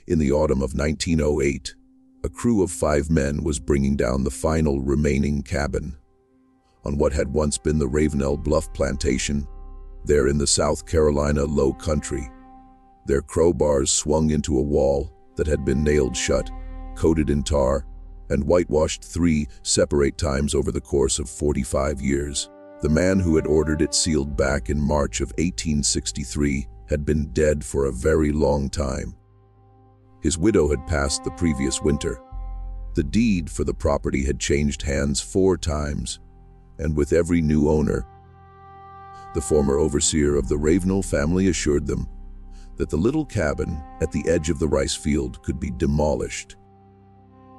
In the autumn of 1908, a crew of 5 men was bringing down the final remaining cabin on what had once been the Ravenel Bluff Plantation, there in the South Carolina low country. Their crowbars swung into a wall that had been nailed shut, coated in tar, and whitewashed 3 separate times over the course of 45 years. The man who had ordered it sealed back in March of 1863 had been dead for a very long time. His widow had passed the previous winter. The deed for the property had changed hands 4 times, and with every new owner, the former overseer of the Ravenel family assured them that the little cabin at the edge of the rice field could be demolished,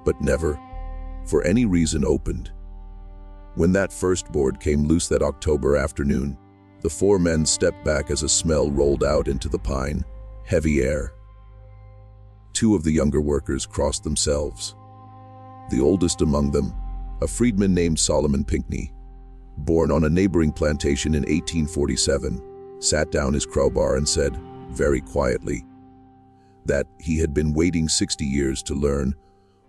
but never, for any reason, opened. When that first board came loose that October afternoon, the 4 men stepped back as a smell rolled out into the pine, heavy air. 2 of the younger workers crossed themselves. The oldest among them, a freedman named Solomon Pinckney, born on a neighboring plantation in 1847, sat down his crowbar and said, very quietly, that he had been waiting 60 years to learn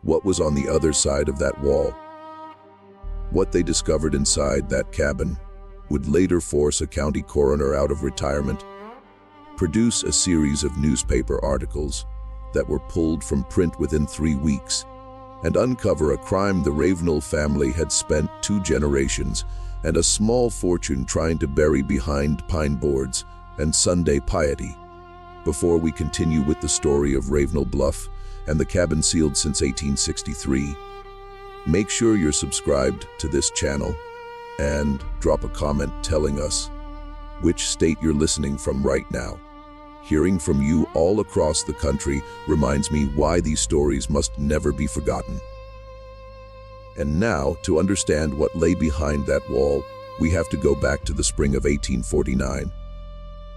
what was on the other side of that wall. What they discovered inside that cabin would later force a county coroner out of retirement, produce a series of newspaper articles that were pulled from print within 3 weeks, and uncover a crime the Ravenel family had spent 2 generations and a small fortune trying to bury behind pine boards and Sunday piety. Before we continue with the story of Ravenel Bluff and the cabin sealed since 1863, make sure you're subscribed to this channel and drop a comment telling us which state you're listening from right now. Hearing from you all across the country reminds me why these stories must never be forgotten. And now, to understand what lay behind that wall, we have to go back to the spring of 1849,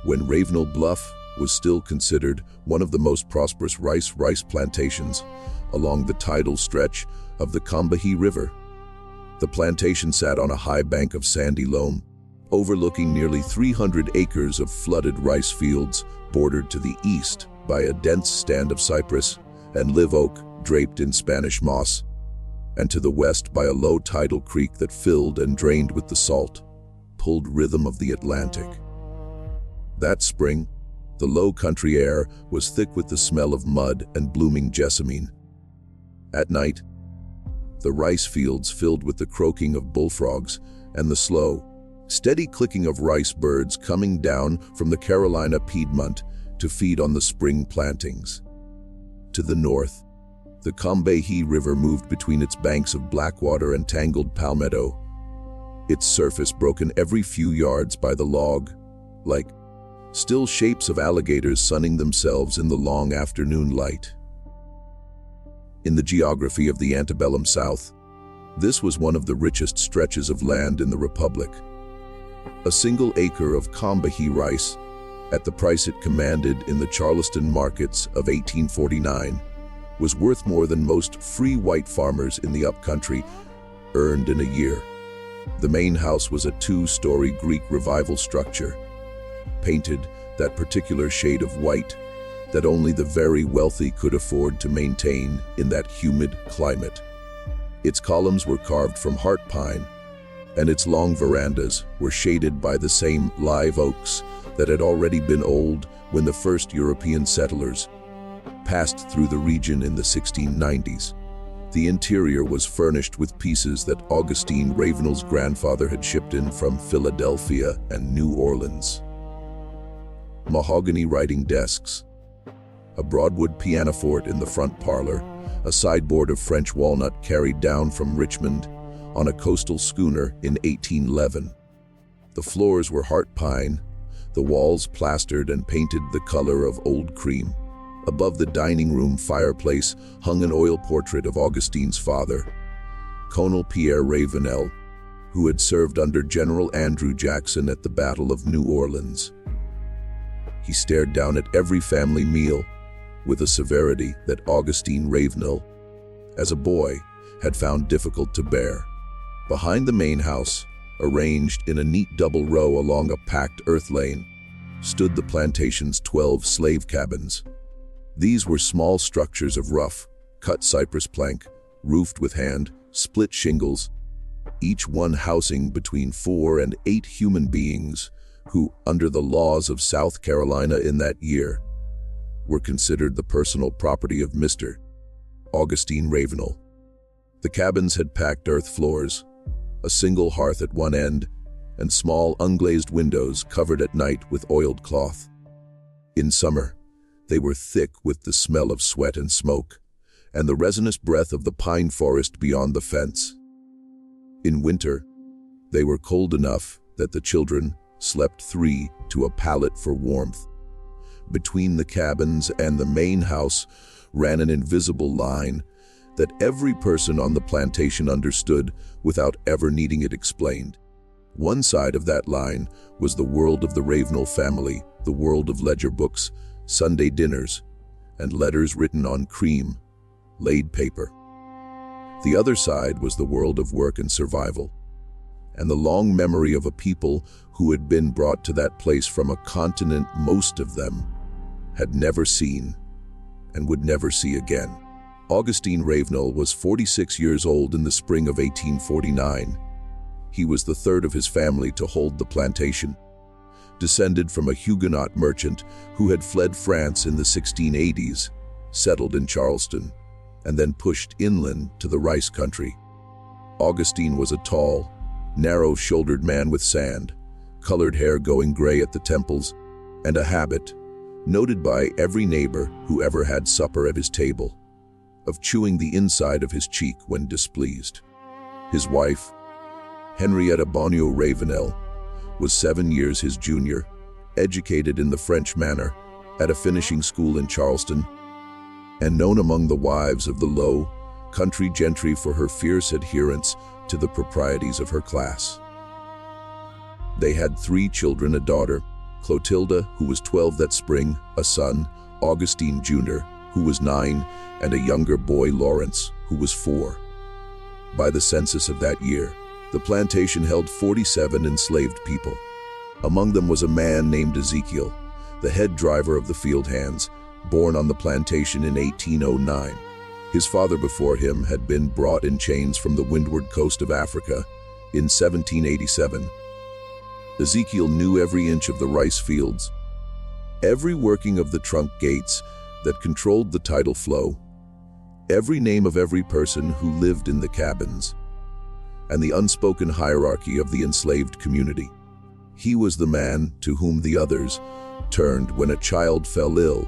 when Ravenel Bluff was still considered one of the most prosperous rice plantations along the tidal stretch of the Combahee River. The plantation sat on a high bank of sandy loam, overlooking nearly 300 acres of flooded rice fields bordered to the east by a dense stand of cypress and live oak draped in Spanish moss, and to the west by a low tidal creek that filled and drained with the salt, pulled rhythm of the Atlantic. That spring, the low country air was thick with the smell of mud and blooming jessamine. At night, the rice fields filled with the croaking of bullfrogs and the slow, steady clicking of rice birds coming down from the Carolina Piedmont to feed on the spring plantings. To the north, the Combahee River moved between its banks of blackwater and tangled palmetto, its surface broken every few yards by the log, like still shapes of alligators sunning themselves in the long afternoon light. In the geography of the Antebellum South, this was one of the richest stretches of land in the Republic. A single acre of Combahee rice, at the price it commanded in the Charleston markets of 1849, was worth more than most free white farmers in the upcountry earned in a year. The main house was a 2-story Greek Revival structure, painted that particular shade of white that only the very wealthy could afford to maintain in that humid climate. Its columns were carved from heart pine, and its long verandas were shaded by the same live oaks that had already been old when the first European settlers passed through the region in the 1690s. The interior was furnished with pieces that Augustine Ravenel's grandfather had shipped in from Philadelphia and New Orleans. Mahogany writing desks, a broadwood pianoforte in the front parlor, a sideboard of French walnut carried down from Richmond on a coastal schooner in 1811. The floors were heart pine, the walls plastered and painted the color of old cream. Above the dining room fireplace hung an oil portrait of Augustine's father, Colonel Pierre Ravenel, who had served under General Andrew Jackson at the Battle of New Orleans. He stared down at every family meal with a severity that Augustine Ravenel, as a boy, had found difficult to bear. Behind the main house, arranged in a neat double row along a packed earth lane, stood the plantation's 12 slave cabins. These were small structures of rough, cut cypress plank, roofed with hand-split shingles, each one housing between 4 and 8 human beings who, under the laws of South Carolina in that year, were considered the personal property of Mr. Augustine Ravenel. The cabins had packed earth floors, a single hearth at one end, and small unglazed windows covered at night with oiled cloth. In summer, they were thick with the smell of sweat and smoke, and the resinous breath of the pine forest beyond the fence. In winter, they were cold enough that the children slept 3 to a pallet for warmth. Between the cabins and the main house ran an invisible line that every person on the plantation understood without ever needing it explained. One side of that line was the world of the Ravenel family, the world of ledger books, Sunday dinners, and letters written on cream-laid paper. The other side was the world of work and survival, and the long memory of a people who had been brought to that place from a continent most of them had never seen and would never see again. Augustine Ravenel was 46 years old in the spring of 1849. He was the third of his family to hold the plantation, descended from a Huguenot merchant who had fled France in the 1680s, settled in Charleston, and then pushed inland to the rice country. Augustine was a tall, narrow-shouldered man with sand-colored hair going gray at the temples, and a habit, noted by every neighbor who ever had supper at his table, of chewing the inside of his cheek when displeased. His wife, Henrietta Bonneau Ravenel, was 7 years his junior, educated in the French manner at a finishing school in Charleston, and known among the wives of the low country gentry for her fierce adherence to the proprieties of her class. They had 3 children, a daughter, Clotilda, who was 12 that spring, a son, Augustine Jr., who was 9, and a younger boy, Lawrence, who was 4. By the census of that year, the plantation held 47 enslaved people. Among them was a man named Ezekiel, the head driver of the field hands, born on the plantation in 1809. His father before him had been brought in chains from the windward coast of Africa in 1787. Ezekiel knew every inch of the rice fields, every working of the trunk gates that controlled the tidal flow, every name of every person who lived in the cabins, and the unspoken hierarchy of the enslaved community. He was the man to whom the others turned when a child fell ill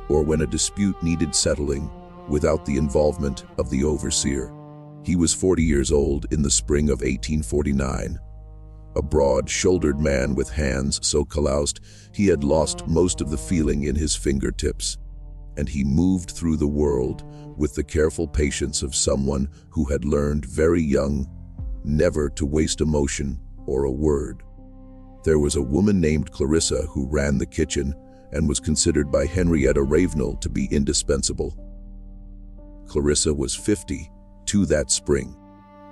or when a dispute needed settling without the involvement of the overseer. He was 40 years old in the spring of 1849, a broad-shouldered man with hands so calloused he had lost most of the feeling in his fingertips, and he moved through the world with the careful patience of someone who had learned very young never to waste emotion or a word. There was a woman named Clarissa who ran the kitchen and was considered by Henrietta Ravenel to be indispensable. Clarissa was 52 that spring.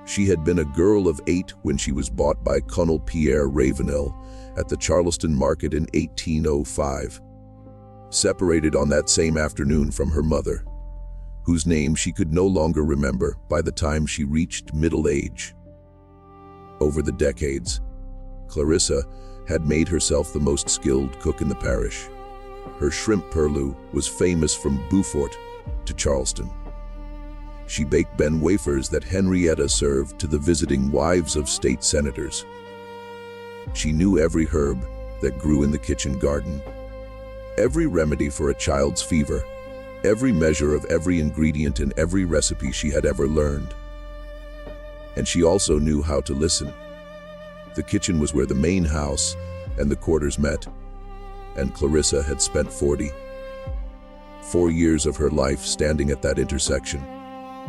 She had been a girl of 8 when she was bought by Colonel Pierre Ravenel at the Charleston market in 1805, separated on that same afternoon from her mother, whose name she could no longer remember by the time she reached middle age. Over the decades, Clarissa had made herself the most skilled cook in the parish. Her shrimp purlieu was famous from Beaufort to Charleston. She baked Ben wafers that Henrietta served to the visiting wives of state senators. She knew every herb that grew in the kitchen garden, every remedy for a child's fever, every measure of every ingredient in every recipe she had ever learned. And she also knew how to listen. The kitchen was where the main house and the quarters met, and Clarissa had spent 44 years of her life standing at that intersection,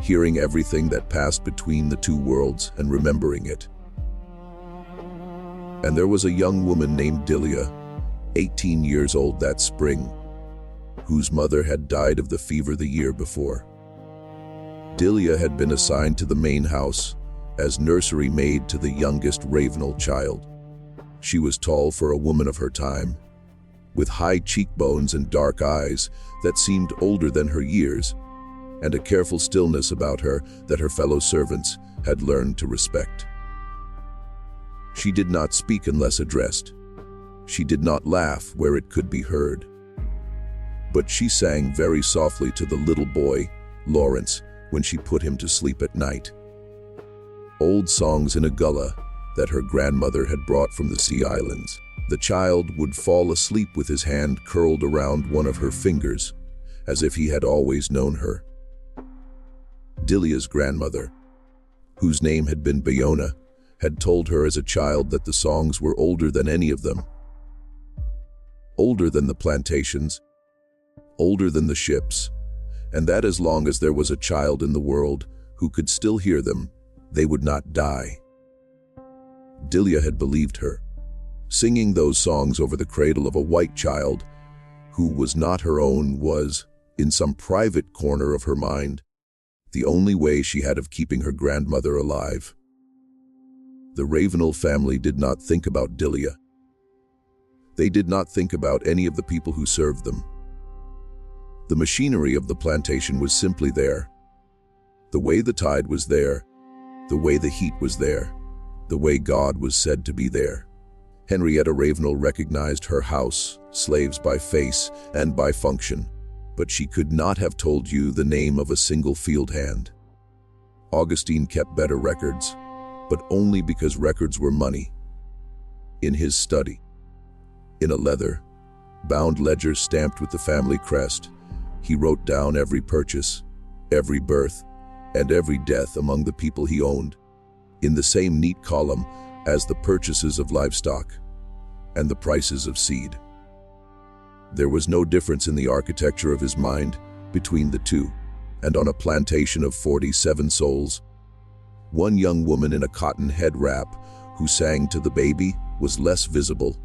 hearing everything that passed between the two worlds and remembering it. And there was a young woman named Delia, 18 years old that spring, whose mother had died of the fever the year before. Delia had been assigned to the main house as nursery maid to the youngest Ravenel child. She was tall for a woman of her time, with high cheekbones and dark eyes that seemed older than her years, and a careful stillness about her that her fellow servants had learned to respect. She did not speak unless addressed. She did not laugh where it could be heard. But she sang very softly to the little boy, Lawrence, when she put him to sleep at night. Old songs in a gullah that her grandmother had brought from the sea islands. The child would fall asleep with his hand curled around one of her fingers, as if he had always known her. Dilia's grandmother, whose name had been Bayona, had told her as a child that the songs were older than any of them. Older than the plantations, older than the ships, and that as long as there was a child in the world who could still hear them, they would not die. Dilia had believed her, singing those songs over the cradle of a white child who was not her own was, in some private corner of her mind, the only way she had of keeping her grandmother alive. The Ravenel family did not think about Dilia. They did not think about any of the people who served them. The machinery of the plantation was simply there. The way the tide was there, the way the heat was there, the way God was said to be there. Henrietta Ravenel recognized her house, slaves by face and by function, but she could not have told you the name of a single field hand. Augustine kept better records, but only because records were money. In his study, in a leather-bound ledger stamped with the family crest, he wrote down every purchase, every birth, and every death among the people he owned, in the same neat column as the purchases of livestock and the prices of seed. There was no difference in the architecture of his mind between the two, and on a plantation of 47 souls, one young woman in a cotton head wrap who sang to the baby was less visible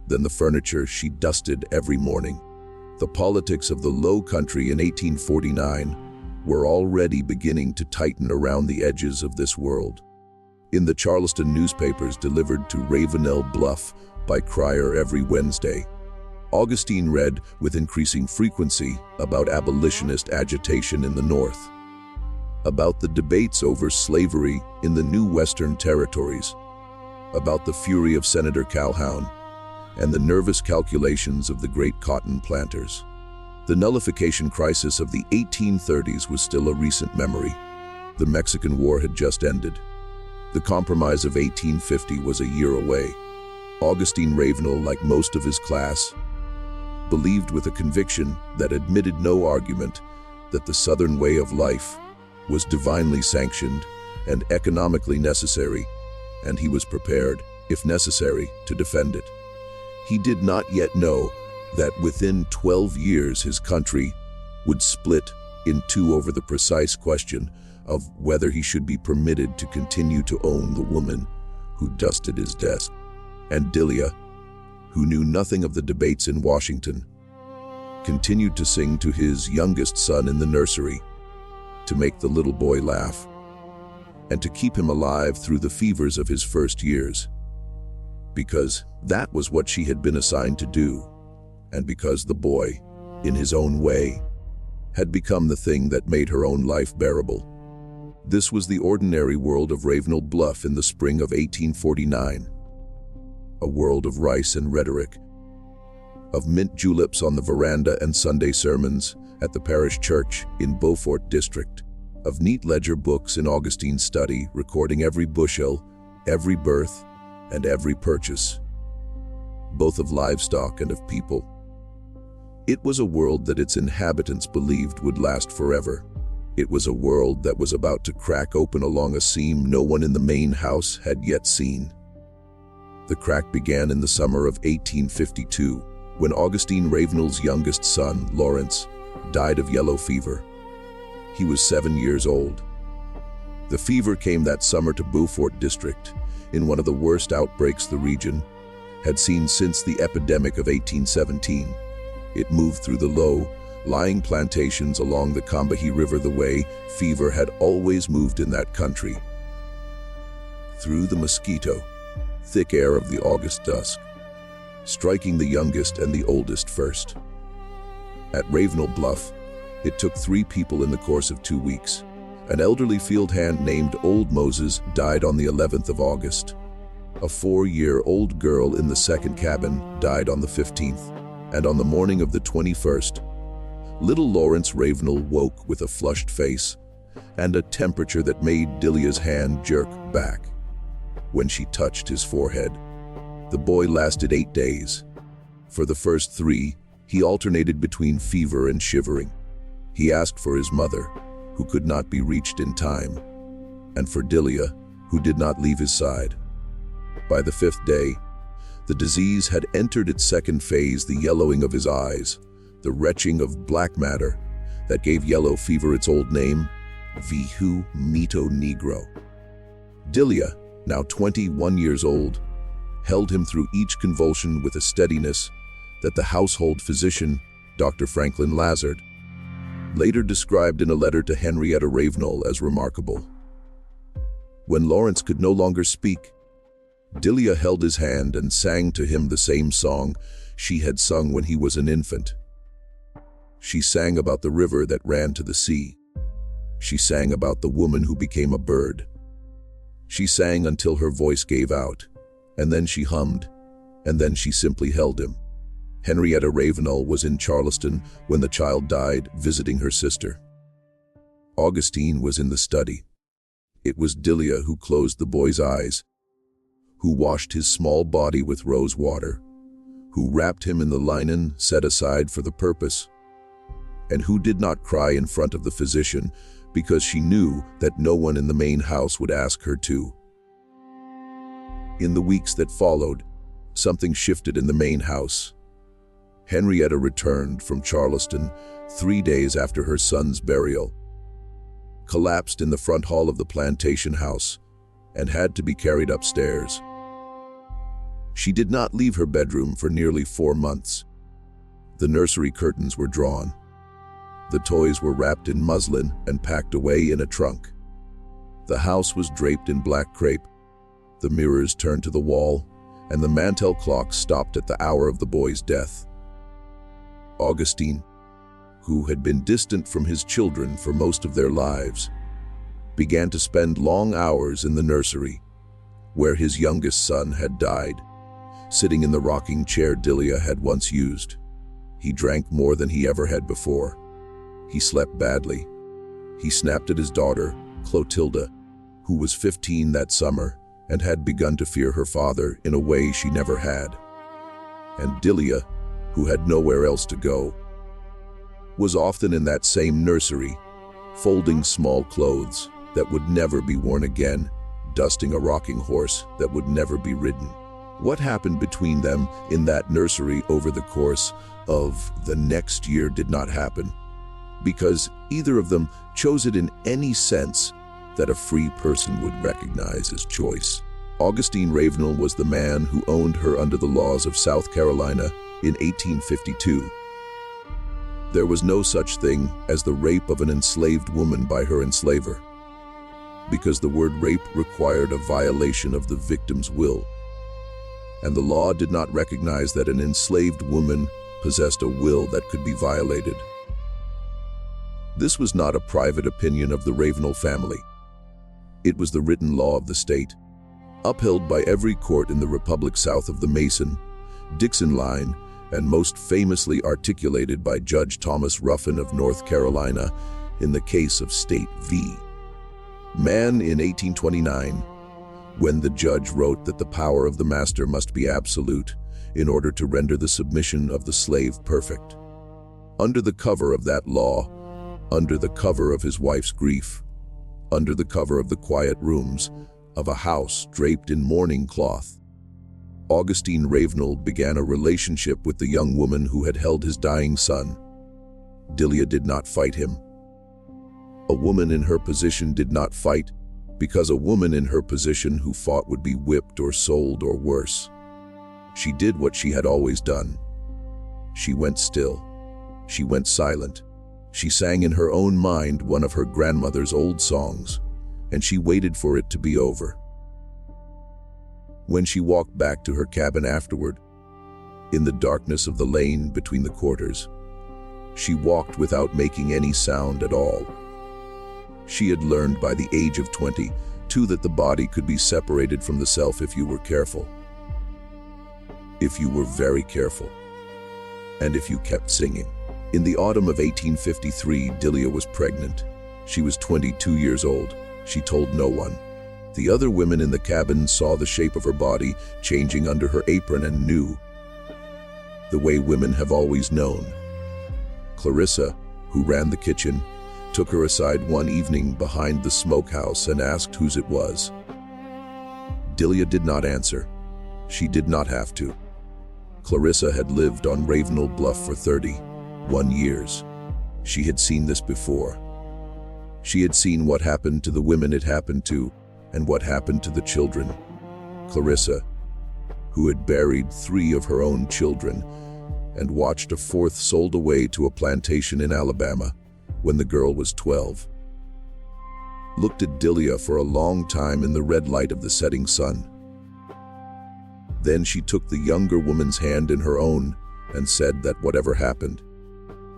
than the furniture she dusted every morning. The politics of the Low Country in 1849 were already beginning to tighten around the edges of this world. In the Charleston newspapers delivered to Ravenel Bluff by Crier every Wednesday, Augustine read with increasing frequency about abolitionist agitation in the North, about the debates over slavery in the new Western territories, about the fury of Senator Calhoun, and the nervous calculations of the great cotton planters. The nullification crisis of the 1830s was still a recent memory. The Mexican War had just ended. The Compromise of 1850 was a year away. Augustine Ravenel, like most of his class, believed with a conviction that admitted no argument that the Southern way of life was divinely sanctioned and economically necessary, and he was prepared, if necessary, to defend it. He did not yet know that within 12 years his country would split in two over the precise question of whether he should be permitted to continue to own the woman who dusted his desk. And Dilia, who knew nothing of the debates in Washington, continued to sing to his youngest son in the nursery, to make the little boy laugh, and to keep him alive through the fevers of his first years, because that was what she had been assigned to do, and because the boy, in his own way, had become the thing that made her own life bearable. This was the ordinary world of Ravenel Bluff in the spring of 1849, a world of rice and rhetoric, of mint juleps on the veranda and Sunday sermons at the parish church in Beaufort District, of neat ledger books in Augustine's study recording every bushel, every birth, and every purchase, both of livestock and of people. It was a world that its inhabitants believed would last forever. It was a world that was about to crack open along a seam no one in the main house had yet seen. The crack began in the summer of 1852, when Augustine Ravenel's youngest son, Lawrence, died of yellow fever. He was 7 years old. The fever came that summer to Beaufort District, in one of the worst outbreaks the region had seen since the epidemic of 1817. It moved through the low-lying plantations along the Combahee River the way fever had always moved in that country, through the mosquito, thick air of the August dusk. striking the youngest and the oldest first. At Ravenel Bluff, it took 3 people in the course of 2 weeks. An elderly field hand named Old Moses died on the 11th of August. A 4-year-old girl in the second cabin died on the 15th, and on the morning of the 21st, little Lawrence Ravenel woke with a flushed face and a temperature that made Delia's hand jerk back when she touched his forehead. The boy lasted 8 days. For the first 3, he alternated between fever and shivering. He asked for his mother, who could not be reached in time, and for Delia, who did not leave his side. By the 5th day, the disease had entered its second phase, the yellowing of his eyes, the retching of black matter that gave yellow fever its old name, Vihu Mito Negro. Delia, now 21 years old, held him through each convulsion with a steadiness that the household physician, Dr. Franklin Lazard, later described in a letter to Henrietta Ravenel as remarkable. When Lawrence could no longer speak, Delia held his hand and sang to him the same song she had sung when he was an infant. She sang about the river that ran to the sea. She sang about the woman who became a bird. She sang until her voice gave out, and then she hummed, and then she simply held him. Henrietta Ravenel was in Charleston when the child died, visiting her sister. Augustine was in the study. It was Delia who closed the boy's eyes, who washed his small body with rose water, who wrapped him in the linen set aside for the purpose, and who did not cry in front of the physician because she knew that no one in the main house would ask her to. In the weeks that followed, something shifted in the main house. Henrietta returned from Charleston 3 days after her son's burial, collapsed in the front hall of the plantation house, and had to be carried upstairs. She did not leave her bedroom for nearly 4 months. The nursery curtains were drawn. The toys were wrapped in muslin and packed away in a trunk. The house was draped in black crepe. The mirrors turned to the wall, and the mantel clock stopped at the hour of the boy's death. Augustine, who had been distant from his children for most of their lives, began to spend long hours in the nursery, where his youngest son had died, sitting in the rocking chair Delia had once used. He drank more than he ever had before. He slept badly. He snapped at his daughter, Clotilda, who was 15 that summer and had begun to fear her father in a way she never had. And Delia, who had nowhere else to go, was often in that same nursery, folding small clothes that would never be worn again, dusting a rocking horse that would never be ridden. What happened between them in that nursery over the course of the next year did not happen, because either of them chose it in any sense that a free person would recognize as choice. Augustine Ravenel was the man who owned her under the laws of South Carolina in 1852. There was no such thing as the rape of an enslaved woman by her enslaver, because the word rape required a violation of the victim's will, and the law did not recognize that an enslaved woman possessed a will that could be violated. This was not a private opinion of the Ravenel family. It was the written law of the state, upheld by every court in the republic south of the Mason-Dixon line, and most famously articulated by Judge Thomas Ruffin of North Carolina in the case of State v. Mann in 1829, when the judge wrote that the power of the master must be absolute in order to render the submission of the slave perfect. Under the cover of that law, under the cover of his wife's grief, under the cover of the quiet rooms of a house draped in mourning cloth, Augustine Ravenel began a relationship with the young woman who had held his dying son. Delia did not fight him. A woman in her position did not fight, because a woman in her position who fought would be whipped or sold or worse. She did what she had always done. She went still. She went silent. She sang in her own mind one of her grandmother's old songs, and she waited for it to be over. When she walked back to her cabin afterward, in the darkness of the lane between the quarters. She walked without making any sound at all. She had learned by the age of 22 that the body could be separated from the self if you were careful. If you were very careful. And if you kept singing. In the autumn of 1853, Delia was pregnant. She was 22 years old. She told no one. The other women in the cabin saw the shape of her body changing under her apron and knew. The way women have always known. Clarissa, who ran the kitchen, took her aside one evening behind the smokehouse and asked whose it was. Delia did not answer. She did not have to. Clarissa had lived on Ravenel Bluff for 31 years. She had seen this before. She had seen what happened to the women it happened to and what happened to the children. Clarissa, who had buried 3 of her own children and watched a 4th sold away to a plantation in Alabama when the girl was 12, looked at Delia for a long time in the red light of the setting sun. Then she took the younger woman's hand in her own and said that whatever happened,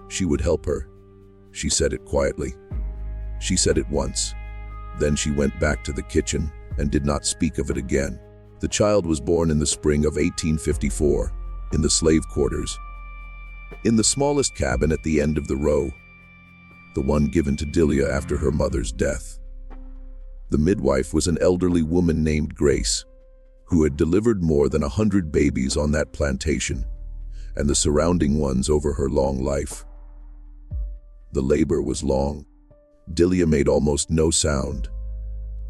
she would help her. She said it quietly. She said it once. Then she went back to the kitchen and did not speak of it again. The child was born in the spring of 1854, in the slave quarters, in the smallest cabin at the end of the row, the one given to Delia after her mother's death. The midwife was an elderly woman named Grace, who had delivered more than 100 babies on that plantation and the surrounding ones over her long life. The labor was long. Delia made almost no sound.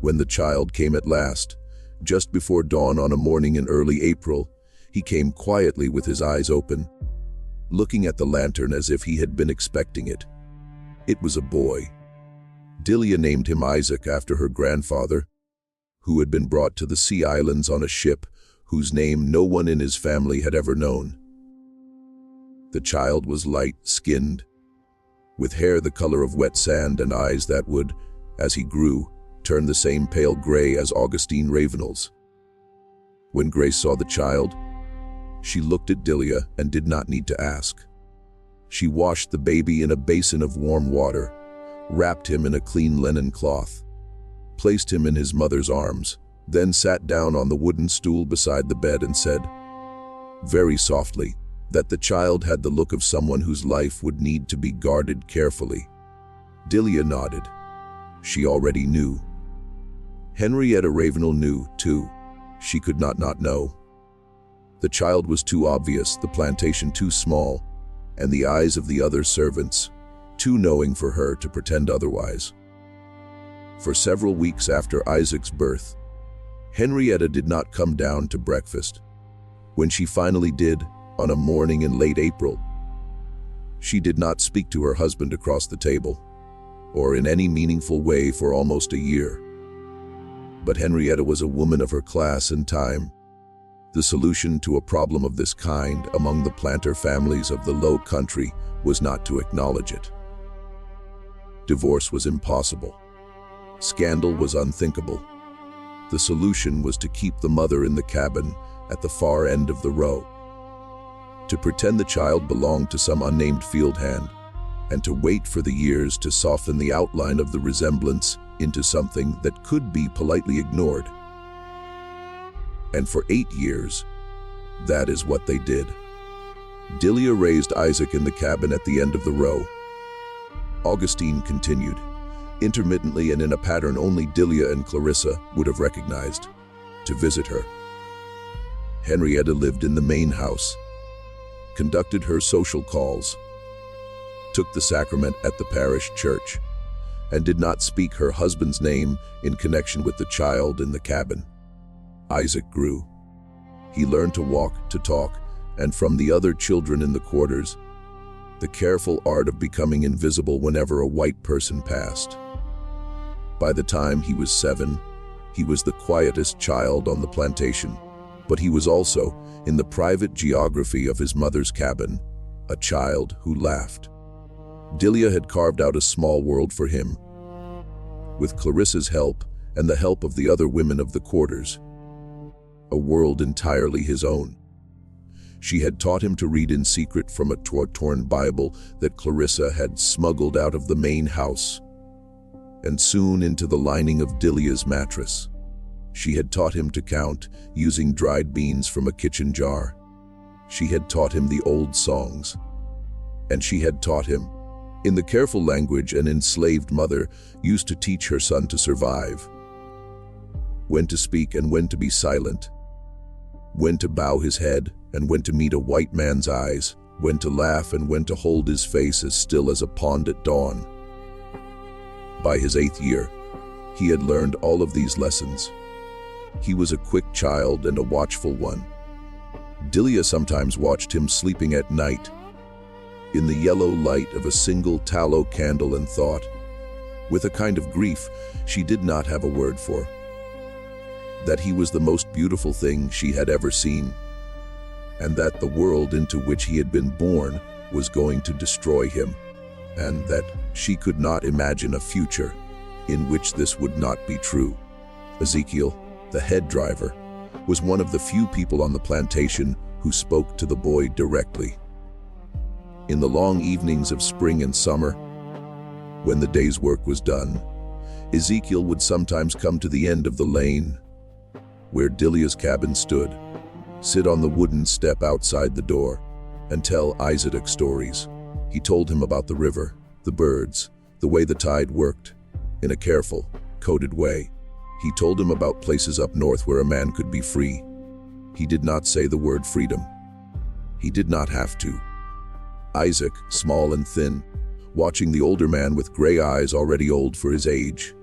When the child came at last, just before dawn on a morning in early April, he came quietly with his eyes open, looking at the lantern as if he had been expecting it. It was a boy. Delia named him Isaac after her grandfather, who had been brought to the Sea Islands on a ship whose name no one in his family had ever known. The child was light-skinned, with hair the color of wet sand and eyes that would, as he grew, turn the same pale gray as Augustine Ravenel's. When Grace saw the child, she looked at Delia and did not need to ask. She washed the baby in a basin of warm water, wrapped him in a clean linen cloth, placed him in his mother's arms, then sat down on the wooden stool beside the bed and said, very softly, that the child had the look of someone whose life would need to be guarded carefully. Delia nodded. She already knew. Henrietta Ravenel knew, too. She could not know. The child was too obvious, the plantation too small, and the eyes of the other servants too knowing for her to pretend otherwise. For several weeks after Isaac's birth, Henrietta did not come down to breakfast. When she finally did, on a morning in late April, she did not speak to her husband across the table, or in any meaningful way for almost a year. But Henrietta was a woman of her class and time. The solution to a problem of this kind among the planter families of the Low Country was not to acknowledge it. Divorce was impossible. Scandal was unthinkable. The solution was to keep the mother in the cabin at the far end of the row, to pretend the child belonged to some unnamed field hand, and to wait for the years to soften the outline of the resemblance into something that could be politely ignored. And for 8 years, that is what they did. Delia raised Isaac in the cabin at the end of the row. Augustine continued, intermittently and in a pattern only Delia and Clarissa would have recognized, to visit her. Henrietta lived in the main house, conducted her social calls, took the sacrament at the parish church, and did not speak her husband's name in connection with the child in the cabin. Isaac grew. He learned to walk, to talk, and from the other children in the quarters, the careful art of becoming invisible whenever a white person passed. By the time he was 7, he was the quietest child on the plantation, but he was also, in the private geography of his mother's cabin, a child who laughed. Delia had carved out a small world for him, with Clarissa's help and the help of the other women of the quarters, a world entirely his own. She had taught him to read in secret from a torn Bible that Clarissa had smuggled out of the main house, and soon into the lining of Delia's mattress. She had taught him to count, using dried beans from a kitchen jar. She had taught him the old songs. And she had taught him, in the careful language an enslaved mother used to teach her son to survive, when to speak and when to be silent, when to bow his head and when to meet a white man's eyes, when to laugh and when to hold his face as still as a pond at dawn. By his 8th year, he had learned all of these lessons. He was a quick child and a watchful one. Delia sometimes watched him sleeping at night, in the yellow light of a single tallow candle, and thought, with a kind of grief she did not have a word for, that he was the most beautiful thing she had ever seen, and that the world into which he had been born was going to destroy him, and that she could not imagine a future in which this would not be true. Ezekiel, the head driver, was one of the few people on the plantation who spoke to the boy directly. In the long evenings of spring and summer, when the day's work was done, Ezekiel would sometimes come to the end of the lane where Delia's cabin stood, sit on the wooden step outside the door, and tell Isaac stories. He told him about the river, the birds, the way the tide worked, in a careful, coded way. He told him about places up north where a man could be free. He did not say the word freedom. He did not have to. Isaac, small and thin, watching the older man with gray eyes already old for his age,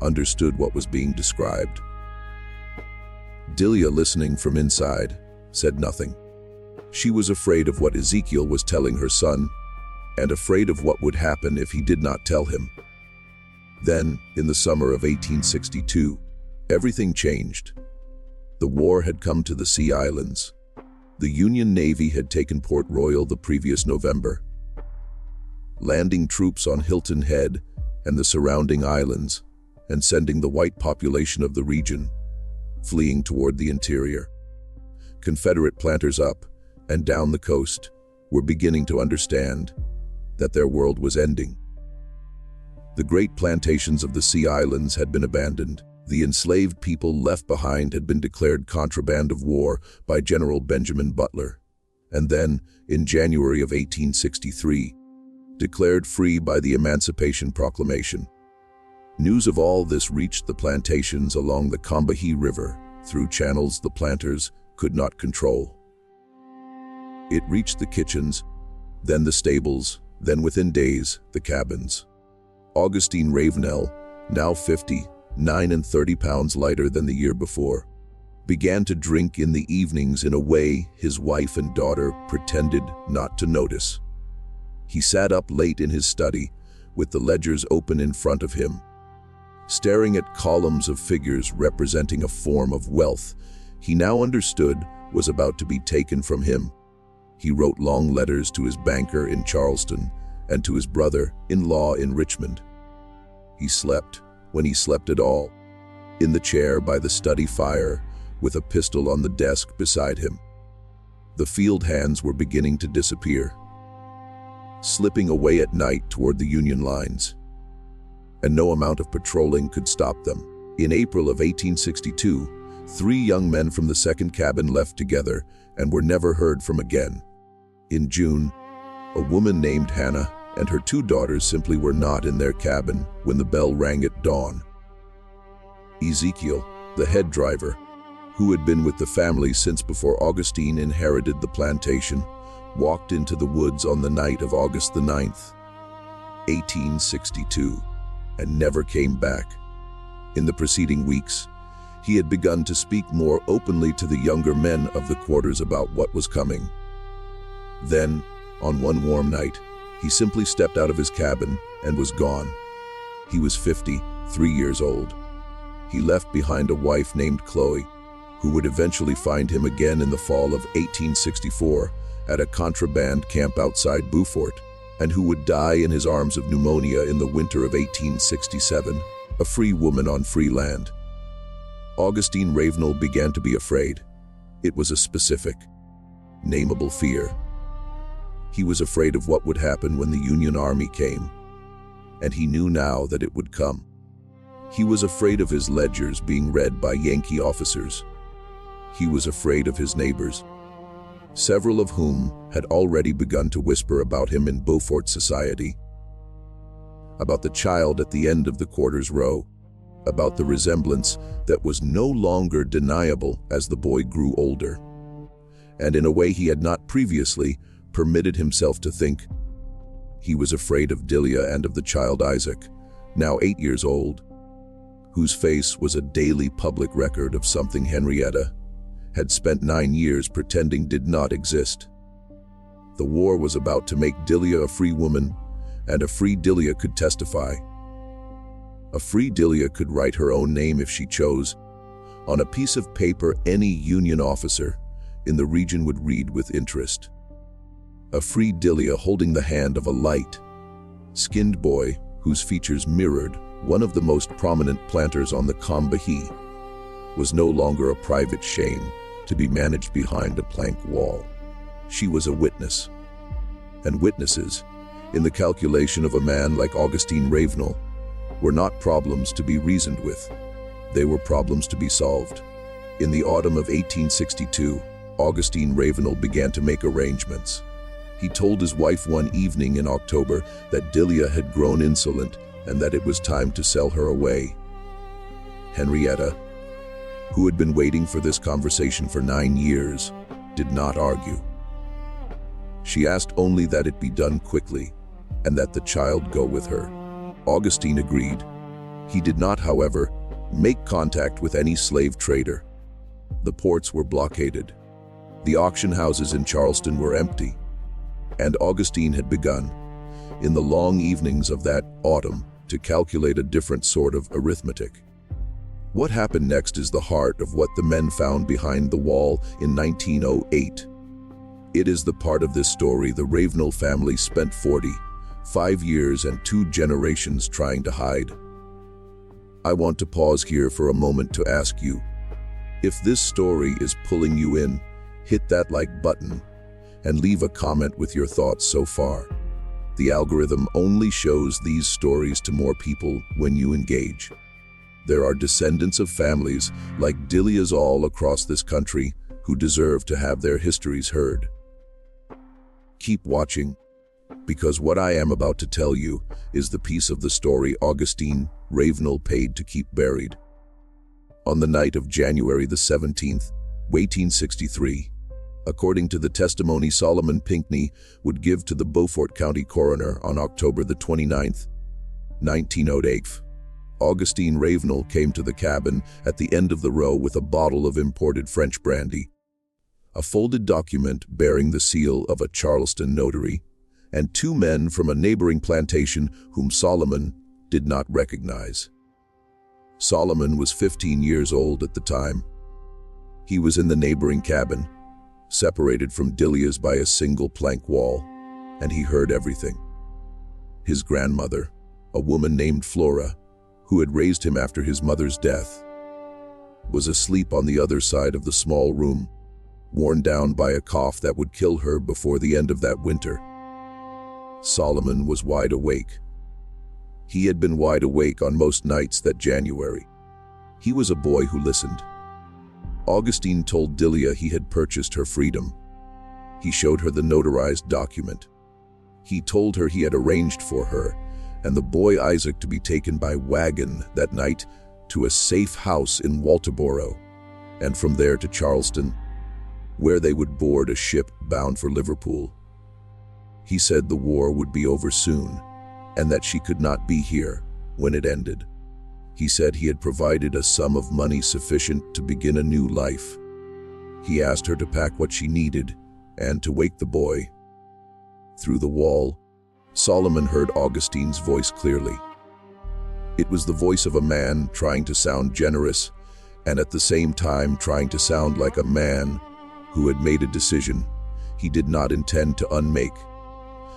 understood what was being described. Delia, listening from inside, said nothing. She was afraid of what Ezekiel was telling her son, and afraid of what would happen if he did not tell him. Then, in the summer of 1862, everything changed. The war had come to the Sea Islands. The Union Navy had taken Port Royal the previous November, landing troops on Hilton Head and the surrounding islands, and sending the white population of the region fleeing toward the interior. Confederate planters up and down the coast were beginning to understand that their world was ending. The great plantations of the Sea Islands had been abandoned. The enslaved people left behind had been declared contraband of war by General Benjamin Butler, and then, in January of 1863, declared free by the Emancipation Proclamation. News of all this reached the plantations along the Combahee River through channels the planters could not control. It reached the kitchens, then the stables, then within days, the cabins. Augustine Ravenel, now 59 and 30 pounds lighter than the year before, began to drink in the evenings in a way his wife and daughter pretended not to notice. He sat up late in his study, with the ledgers open in front of him, staring at columns of figures representing a form of wealth he now understood was about to be taken from him. He wrote long letters to his banker in Charleston and to his brother-in-law in Richmond. He slept, when he slept at all, in the chair by the study fire, with a pistol on the desk beside him. The field hands were beginning to disappear, slipping away at night toward the Union lines, and no amount of patrolling could stop them. In April of 1862, 3 young men from the second cabin left together and were never heard from again. In June, a woman named Hannah and her 2 daughters simply were not in their cabin when the bell rang at dawn. Ezekiel, the head driver, who had been with the family since before Augustine inherited the plantation, walked into the woods on the night of August the 9th, 1862, and never came back. In the preceding weeks, he had begun to speak more openly to the younger men of the quarters about what was coming. Then, on one warm night, he simply stepped out of his cabin and was gone. He was 53 years old. He left behind a wife named Chloe, who would eventually find him again in the fall of 1864 at a contraband camp outside Beaufort, and who would die in his arms of pneumonia in the winter of 1867, a free woman on free land. Augustine Ravenel began to be afraid. It was a specific, nameable fear. He was afraid of what would happen when the Union Army came, and he knew now that it would come. He was afraid of his ledgers being read by Yankee officers. He was afraid of his neighbors, several of whom had already begun to whisper about him in Beaufort society, about the child at the end of the quarters row, about the resemblance that was no longer deniable as the boy grew older, and in a way he had not previously permitted himself to think. He was afraid of Delia and of the child Isaac, now 8 years old, whose face was a daily public record of something Henrietta had spent 9 years pretending did not exist. The war was about to make Delia a free woman, and a free Delia could testify. A free Delia could write her own name if she chose on a piece of paper any Union officer in the region would read with interest. A free Delia holding the hand of a light, skinned boy whose features mirrored one of the most prominent planters on the Combahee, was no longer a private shame to be managed behind a plank wall. She was a witness. And witnesses, in the calculation of a man like Augustine Ravenel, were not problems to be reasoned with. They were problems to be solved. In the autumn of 1862, Augustine Ravenel began to make arrangements. He told his wife one evening in October that Delia had grown insolent and that it was time to sell her away. Henrietta, who had been waiting for this conversation for 9 years, did not argue. She asked only that it be done quickly and that the child go with her. Augustine agreed. He did not, however, make contact with any slave trader. The ports were blockaded. The auction houses in Charleston were empty. And Augustine had begun, in the long evenings of that autumn, to calculate a different sort of arithmetic. What happened next is the heart of what the men found behind the wall in 1908. It is the part of this story the Ravenel family spent 45 years and 2 generations trying to hide. I want to pause here for a moment to ask you, if this story is pulling you in, hit that like button and leave a comment with your thoughts so far. The algorithm only shows these stories to more people when you engage. There are descendants of families like Delia's all across this country who deserve to have their histories heard. Keep watching, because what I am about to tell you is the piece of the story Augustine Ravenel paid to keep buried. On the night of January the 17th, 1863, according to the testimony Solomon Pinckney would give to the Beaufort County coroner on October the 29th, 1908, Augustine Ravenel came to the cabin at the end of the row with a bottle of imported French brandy, a folded document bearing the seal of a Charleston notary, and 2 men from a neighboring plantation whom Solomon did not recognize. Solomon was 15 years old at the time. He was in the neighboring cabin, separated from Delia's by a single plank wall, and he heard everything. His grandmother, a woman named Flora, who had raised him after his mother's death, was asleep on the other side of the small room, worn down by a cough that would kill her before the end of that winter. Solomon was wide awake. He had been wide awake on most nights that January. He was a boy who listened. Augustine told Delia he had purchased her freedom. He showed her the notarized document. He told her he had arranged for her and the boy Isaac to be taken by wagon that night to a safe house in Walterboro, and from there to Charleston, where they would board a ship bound for Liverpool. He said the war would be over soon, and that she could not be here when it ended. He said he had provided a sum of money sufficient to begin a new life. He asked her to pack what she needed and to wake the boy. Through the wall, Solomon heard Augustine's voice clearly. It was the voice of a man trying to sound generous and at the same time trying to sound like a man who had made a decision he did not intend to unmake.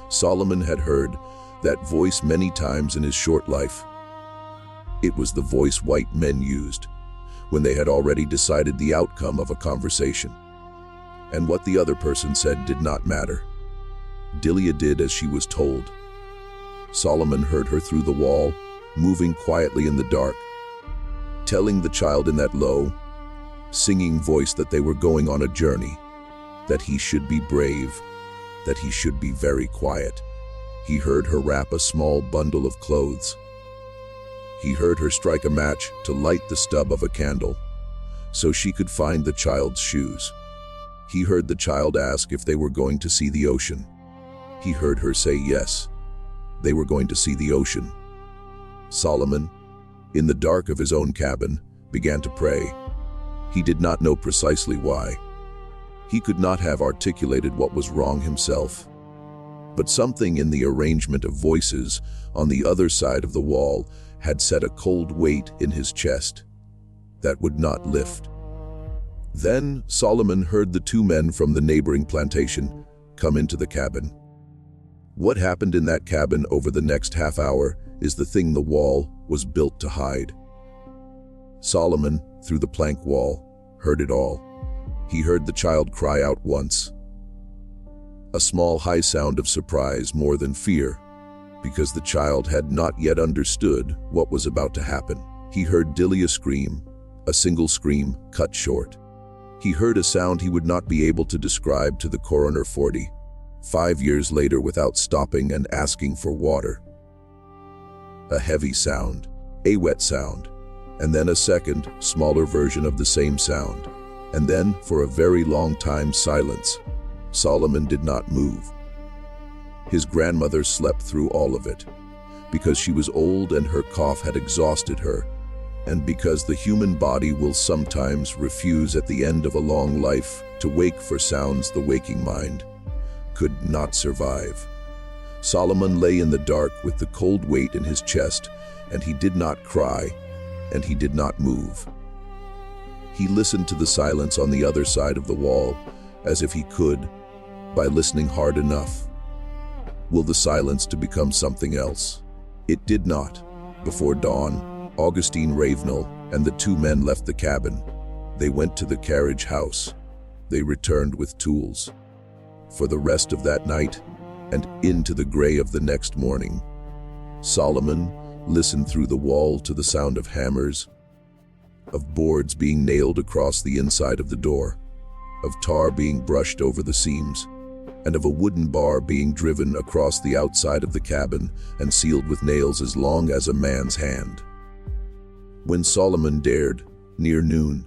Solomon had heard that voice many times in his short life. It was the voice white men used when they had already decided the outcome of a conversation. and what the other person said did not matter. Delia did as she was told. Solomon heard her through the wall, moving quietly in the dark, telling the child in that low, singing voice that they were going on a journey, that he should be brave, that he should be very quiet. He heard her wrap a small bundle of clothes. He heard her strike a match to light the stub of a candle, so she could find the child's shoes. He heard the child ask if they were going to see the ocean. He heard her say yes, they were going to see the ocean. Solomon, in the dark of his own cabin, began to pray. He did not know precisely why. He could not have articulated what was wrong himself. But something in the arrangement of voices on the other side of the wall had set a cold weight in his chest that would not lift. Then Solomon heard the two men from the neighboring plantation come into the cabin. What happened in that cabin over the next half hour is the thing the wall was built to hide. Solomon, through the plank wall, heard it all. He heard the child cry out once. A small high sound of surprise more than fear, because the child had not yet understood what was about to happen. He heard Delia scream, a single scream cut short. He heard a sound he would not be able to describe to the coroner 45 years later without stopping and asking for water. A heavy sound, a wet sound, and then a second, smaller version of the same sound. And then, for a very long time, silence. Solomon did not move. His grandmother slept through all of it, because she was old and her cough had exhausted her, and because the human body will sometimes refuse at the end of a long life to wake for sounds the waking mind could not survive. Solomon lay in the dark with the cold weight in his chest, and he did not cry, and he did not move. He listened to the silence on the other side of the wall, as if he could, by listening hard enough, will the silence to become something else. It did not. Before dawn, Augustine Ravenel and the two men left the cabin. They went to the carriage house. They returned with tools. For the rest of that night, and into the gray of the next morning, Solomon listened through the wall to the sound of hammers, of boards being nailed across the inside of the door, of tar being brushed over the seams, and of a wooden bar being driven across the outside of the cabin and sealed with nails as long as a man's hand. When Solomon dared, near noon,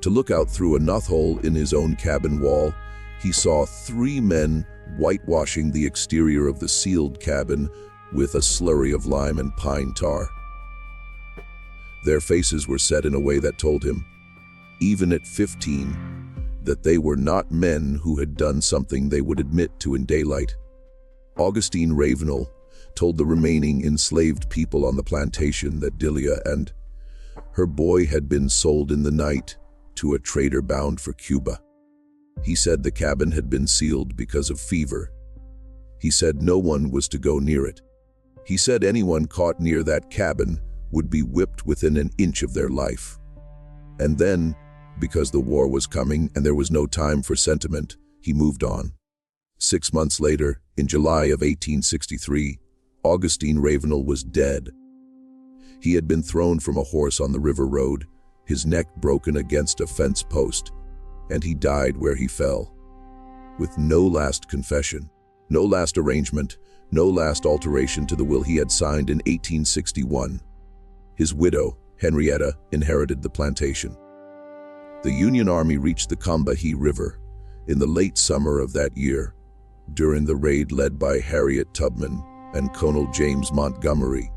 to look out through a knothole in his own cabin wall, he saw 3 men whitewashing the exterior of the sealed cabin with a slurry of lime and pine tar. Their faces were set in a way that told him, even at 15, that they were not men who had done something they would admit to in daylight. Augustine Ravenel told the remaining enslaved people on the plantation that Delia and her boy had been sold in the night to a trader bound for Cuba. He said the cabin had been sealed because of fever. He said no one was to go near it. He said anyone caught near that cabin would be whipped within an inch of their life. And then, because the war was coming and there was no time for sentiment, he moved on. 6 months later, in July of 1863, Augustine Ravenel was dead. He had been thrown from a horse on the river road, his neck broken against a fence post, and he died where he fell. With no last confession, no last arrangement, no last alteration to the will he had signed in 1861. His widow, Henrietta, inherited the plantation. The Union Army reached the Combahee River in the late summer of that year, during the raid led by Harriet Tubman and Colonel James Montgomery,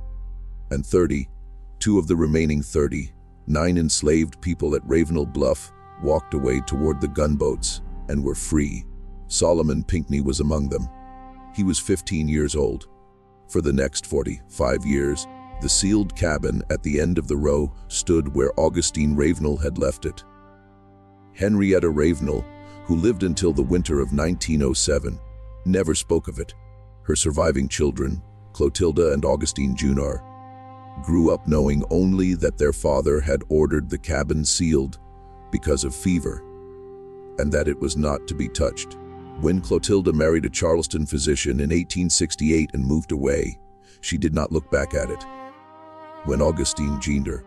and 2 of the remaining 39 enslaved people at Ravenel Bluff walked away toward the gunboats and were free. Solomon Pinckney was among them. He was 15 years old. For the next 45 years, the sealed cabin at the end of the row stood where Augustine Ravenel had left it. Henrietta Ravenel, who lived until the winter of 1907, never spoke of it. Her surviving children, Clotilda and Augustine Jr., grew up knowing only that their father had ordered the cabin sealed because of fever. and that it was not to be touched. When Clotilda married a Charleston physician in 1868 and moved away, she did not look back at it. When Augustine Gender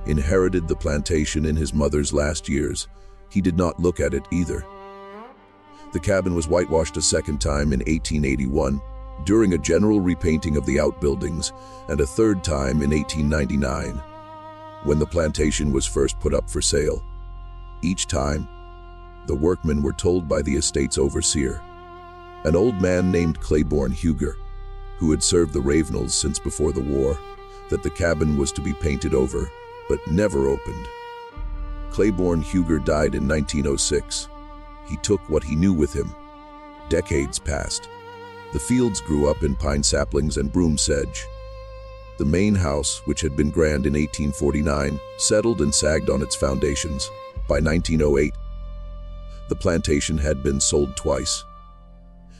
inherited the plantation in his mother's last years, he did not look at it either. The cabin was whitewashed a second time in 1881 during a general repainting of the outbuildings, and a third time in 1899 when the plantation was first put up for sale. Each time, the workmen were told by the estate's overseer, an old man named Claiborne Huger, who had served the Ravenels since before the war, that the cabin was to be painted over, but never opened. Claiborne Huger died in 1906. He took what he knew with him. Decades passed. The fields grew up in pine saplings and broom sedge. The main house, which had been grand in 1849, settled and sagged on its foundations. By 1908, the plantation had been sold twice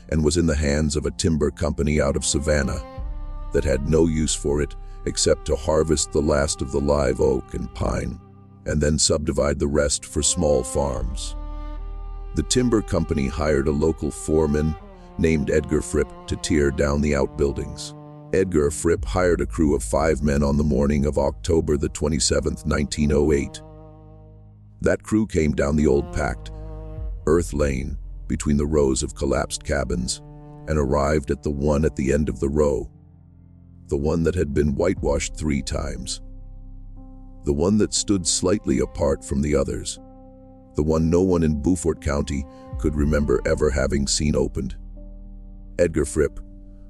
and was in the hands of a timber company out of Savannah that had no use for it except to harvest the last of the live oak and pine and then subdivide the rest for small farms. The timber company hired a local foreman named Edgar Fripp to tear down the outbuildings. Edgar Fripp hired a crew of 5 men on the morning of October the 27th, 1908. That crew came down the old packed earth lane between the rows of collapsed cabins and arrived at the one at the end of the row, the one that had been whitewashed 3 times, the one that stood slightly apart from the others, the one no one in Beaufort County could remember ever having seen opened. Edgar Fripp,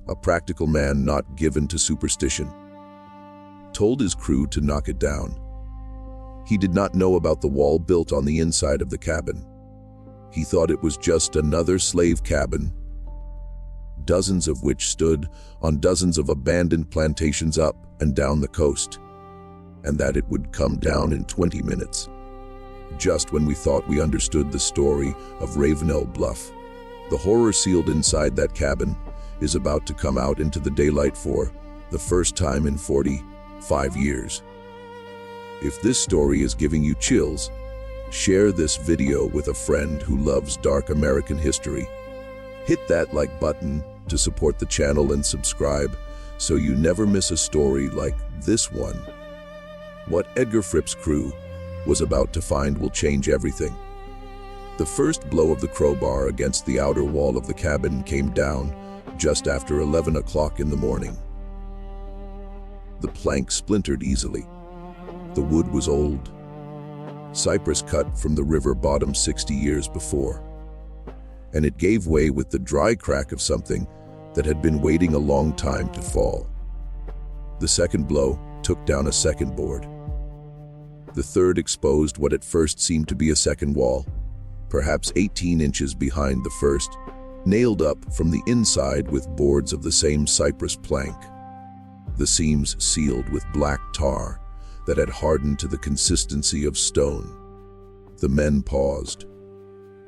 a practical man not given to superstition, told his crew to knock it down. He did not know about the wall built on the inside of the cabin. He thought it was just another slave cabin, dozens of which stood on dozens of abandoned plantations up and down the coast, and that it would come down in 20 minutes. Just when we thought we understood the story of Ravenel Bluff, the horror sealed inside that cabin is about to come out into the daylight for the first time in 45 years. If this story is giving you chills, share this video with a friend who loves dark American history. Hit that like button to support the channel and subscribe so you never miss a story like this one. What Edgar Fripp's crew was about to find will change everything. The first blow of the crowbar against the outer wall of the cabin came down just after 11 o'clock in the morning. The plank splintered easily. The wood was old, cypress cut from the river bottom 60 years before, and it gave way with the dry crack of something that had been waiting a long time to fall. The second blow took down a second board. The third exposed what at first seemed to be a second wall, perhaps 18 inches behind the first, nailed up from the inside with boards of the same cypress plank, the seams sealed with black tar that had hardened to the consistency of stone. The men paused.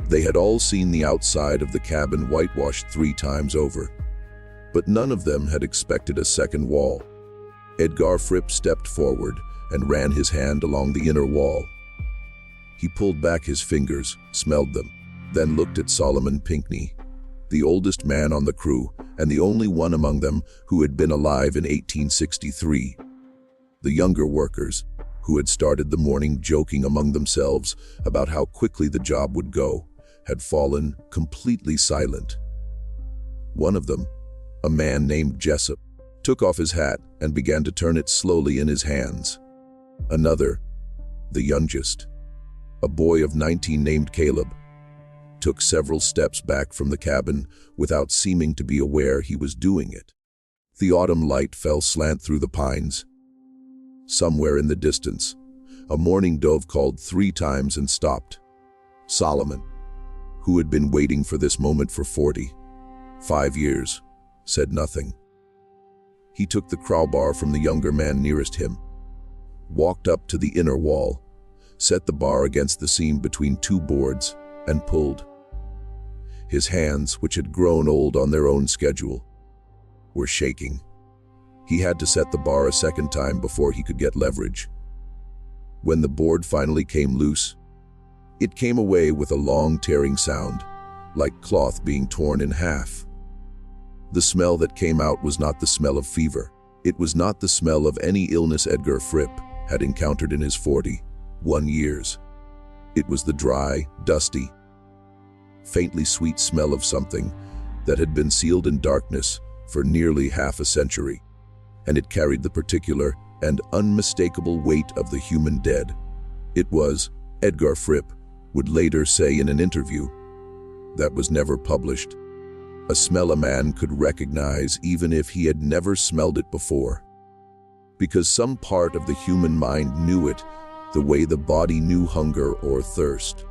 They had all seen the outside of the cabin whitewashed 3 times over, but none of them had expected a second wall. Edgar Fripp stepped forward and ran his hand along the inner wall. He pulled back his fingers, smelled them, then looked at Solomon Pinckney, the oldest man on the crew and the only one among them who had been alive in 1863. The younger workers, who had started the morning joking among themselves about how quickly the job would go, had fallen completely silent. One of them, a man named Jessup, took off his hat and began to turn it slowly in his hands. Another, the youngest, a boy of 19 named Caleb, took several steps back from the cabin without seeming to be aware he was doing it. The autumn light fell slant through the pines. Somewhere in the distance, a mourning dove called 3 times and stopped. Solomon, who had been waiting for this moment for 45 years, said nothing. He took the crowbar from the younger man nearest him, walked up to the inner wall, set the bar against the seam between 2 boards, and pulled. His hands, which had grown old on their own schedule, were shaking. He had to set the bar a second time before he could get leverage. When the board finally came loose, It came away with a long tearing sound, like cloth being torn in half. The smell that came out was not the smell of fever. It was not the smell of any illness Edgar Fripp had encountered in his 41 years. It was the dry, dusty, faintly sweet smell of something that had been sealed in darkness for nearly half a century, and it carried the particular and unmistakable weight of the human dead. It was, Edgar Fripp would later say in an interview that was never published, a smell a man could recognize even if he had never smelled it before, because some part of the human mind knew it the way the body knew hunger or thirst.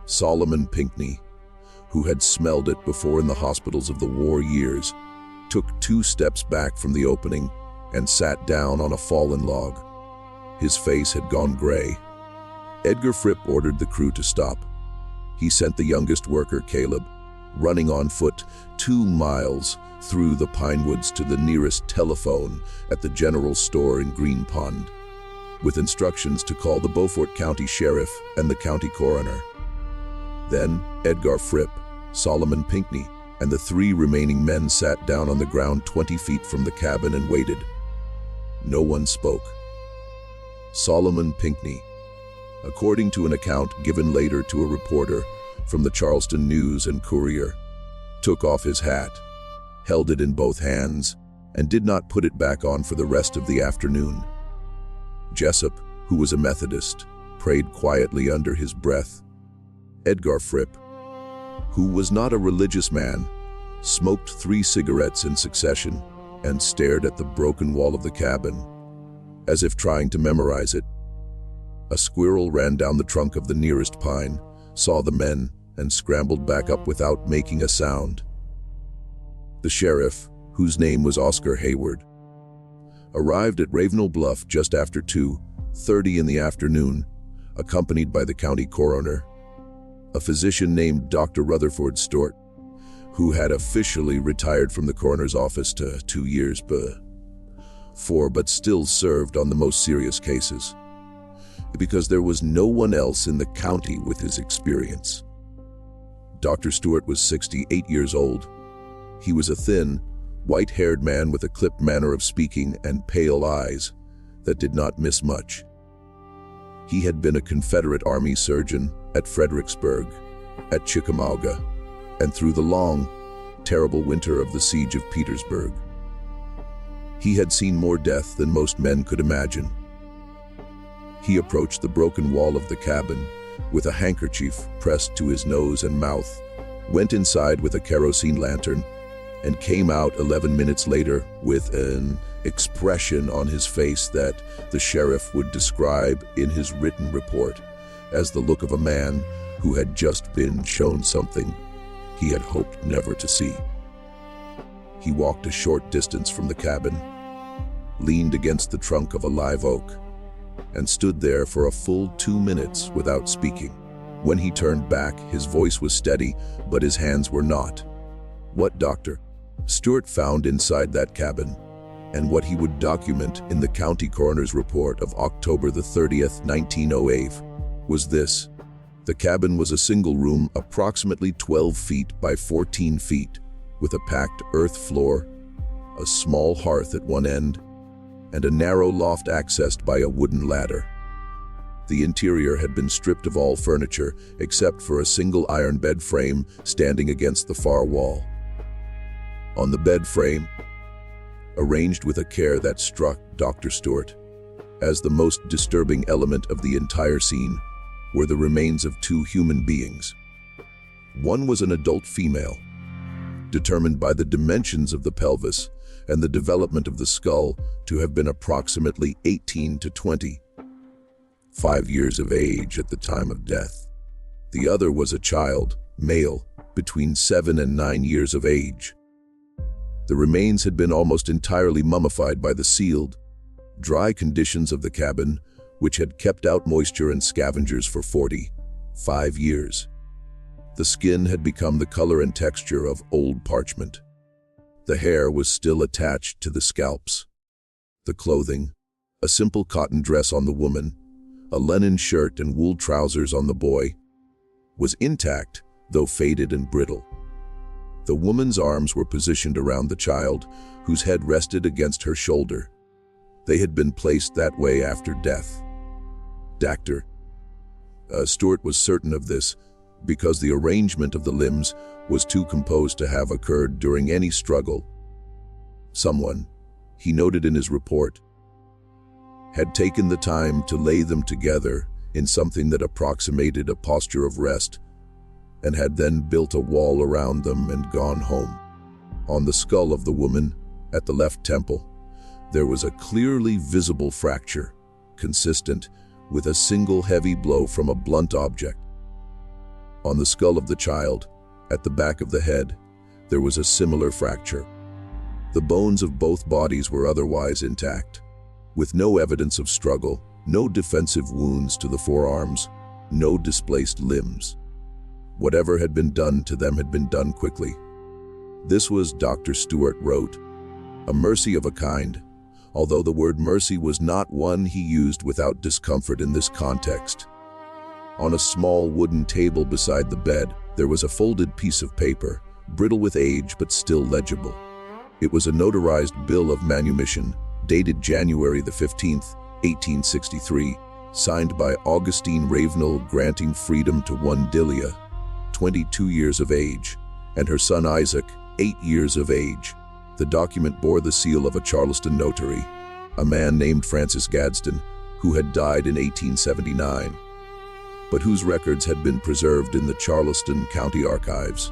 Solomon Pinckney, who had smelled it before in the hospitals of the war years, took 2 steps back from the opening and sat down on a fallen log. His face had gone gray. Edgar Fripp ordered the crew to stop. He sent the youngest worker, Caleb, running on foot 2 miles through the pine woods to the nearest telephone at the general store in Green Pond, with instructions to call the Beaufort County Sheriff and the county coroner. Then Edgar Fripp, Solomon Pinckney, and the 3 remaining men sat down on the ground 20 feet from the cabin and waited. No one spoke. Solomon Pinckney, according to an account given later to a reporter from the Charleston News and Courier, took off his hat, held it in both hands, and did not put it back on for the rest of the afternoon. Jessup, who was a Methodist, prayed quietly under his breath. Edgar Fripp, who was not a religious man, smoked 3 cigarettes in succession and stared at the broken wall of the cabin, as if trying to memorize it. A squirrel ran down the trunk of the nearest pine, saw the men, and scrambled back up without making a sound. The sheriff, whose name was Oscar Hayward, arrived at Ravenel Bluff just after 2:30 in the afternoon, accompanied by the county coroner, a physician named Dr. Rutherford Stewart, who had officially retired from the coroner's office 2 years before, but still served on the most serious cases, because there was no one else in the county with his experience. Dr. Stewart was 68 years old. He was a thin, white-haired man with a clipped manner of speaking and pale eyes that did not miss much. He had been a Confederate Army surgeon at Fredericksburg, at Chickamauga, and through the long, terrible winter of the Siege of Petersburg. He had seen more death than most men could imagine. He approached the broken wall of the cabin with a handkerchief pressed to his nose and mouth, went inside with a kerosene lantern, and came out 11 minutes later with an expression on his face that the sheriff would describe in his written report as the look of a man who had just been shown something he had hoped never to see. He walked a short distance from the cabin, leaned against the trunk of a live oak, and stood there for a full 2 minutes without speaking. When he turned back, his voice was steady, but his hands were not. What Dr. Stewart found inside that cabin, and what he would document in the county coroner's report of October the 30th, 1908, was this. The cabin was a single room approximately 12 feet by 14 feet, with a packed earth floor, a small hearth at one end, and a narrow loft accessed by a wooden ladder. The interior had been stripped of all furniture except for a single iron bed frame standing against the far wall. On the bed frame, arranged with a care that struck Dr. Stewart as the most disturbing element of the entire scene, were the remains of 2 human beings. One was an adult female, determined by the dimensions of the pelvis and the development of the skull to have been approximately 18 to 25 years of age at the time of death. The other was a child, male, between 7 and 9 years of age. The remains had been almost entirely mummified by the sealed, dry conditions of the cabin, which had kept out moisture and scavengers for 45 years. The skin had become the color and texture of old parchment. The hair was still attached to the scalps. The clothing, a simple cotton dress on the woman, a linen shirt and wool trousers on the boy, was intact, though faded and brittle. The woman's arms were positioned around the child, whose head rested against her shoulder. They had been placed that way after death. Dr. Stewart was certain of this because the arrangement of the limbs was too composed to have occurred during any struggle. Someone, he noted in his report, had taken the time to lay them together in something that approximated a posture of rest, and had then built a wall around them and gone home. On the skull of the woman, at the left temple, there was a clearly visible fracture, consistent with a single heavy blow from a blunt object. On the skull of the child, at the back of the head, there was a similar fracture. The bones of both bodies were otherwise intact, with no evidence of struggle, no defensive wounds to the forearms, no displaced limbs. Whatever had been done to them had been done quickly. This was, Dr. Stewart wrote, a mercy of a kind, although the word mercy was not one he used without discomfort in this context. On a small wooden table beside the bed, there was a folded piece of paper, brittle with age but still legible. It was a notarized bill of manumission, dated January the 15th, 1863, signed by Augustine Ravenel, granting freedom to one Delia, 22 years of age, and her son Isaac, 8 years of age. The document bore the seal of a Charleston notary, a man named Francis Gadsden, who had died in 1879, but whose records had been preserved in the Charleston County Archives,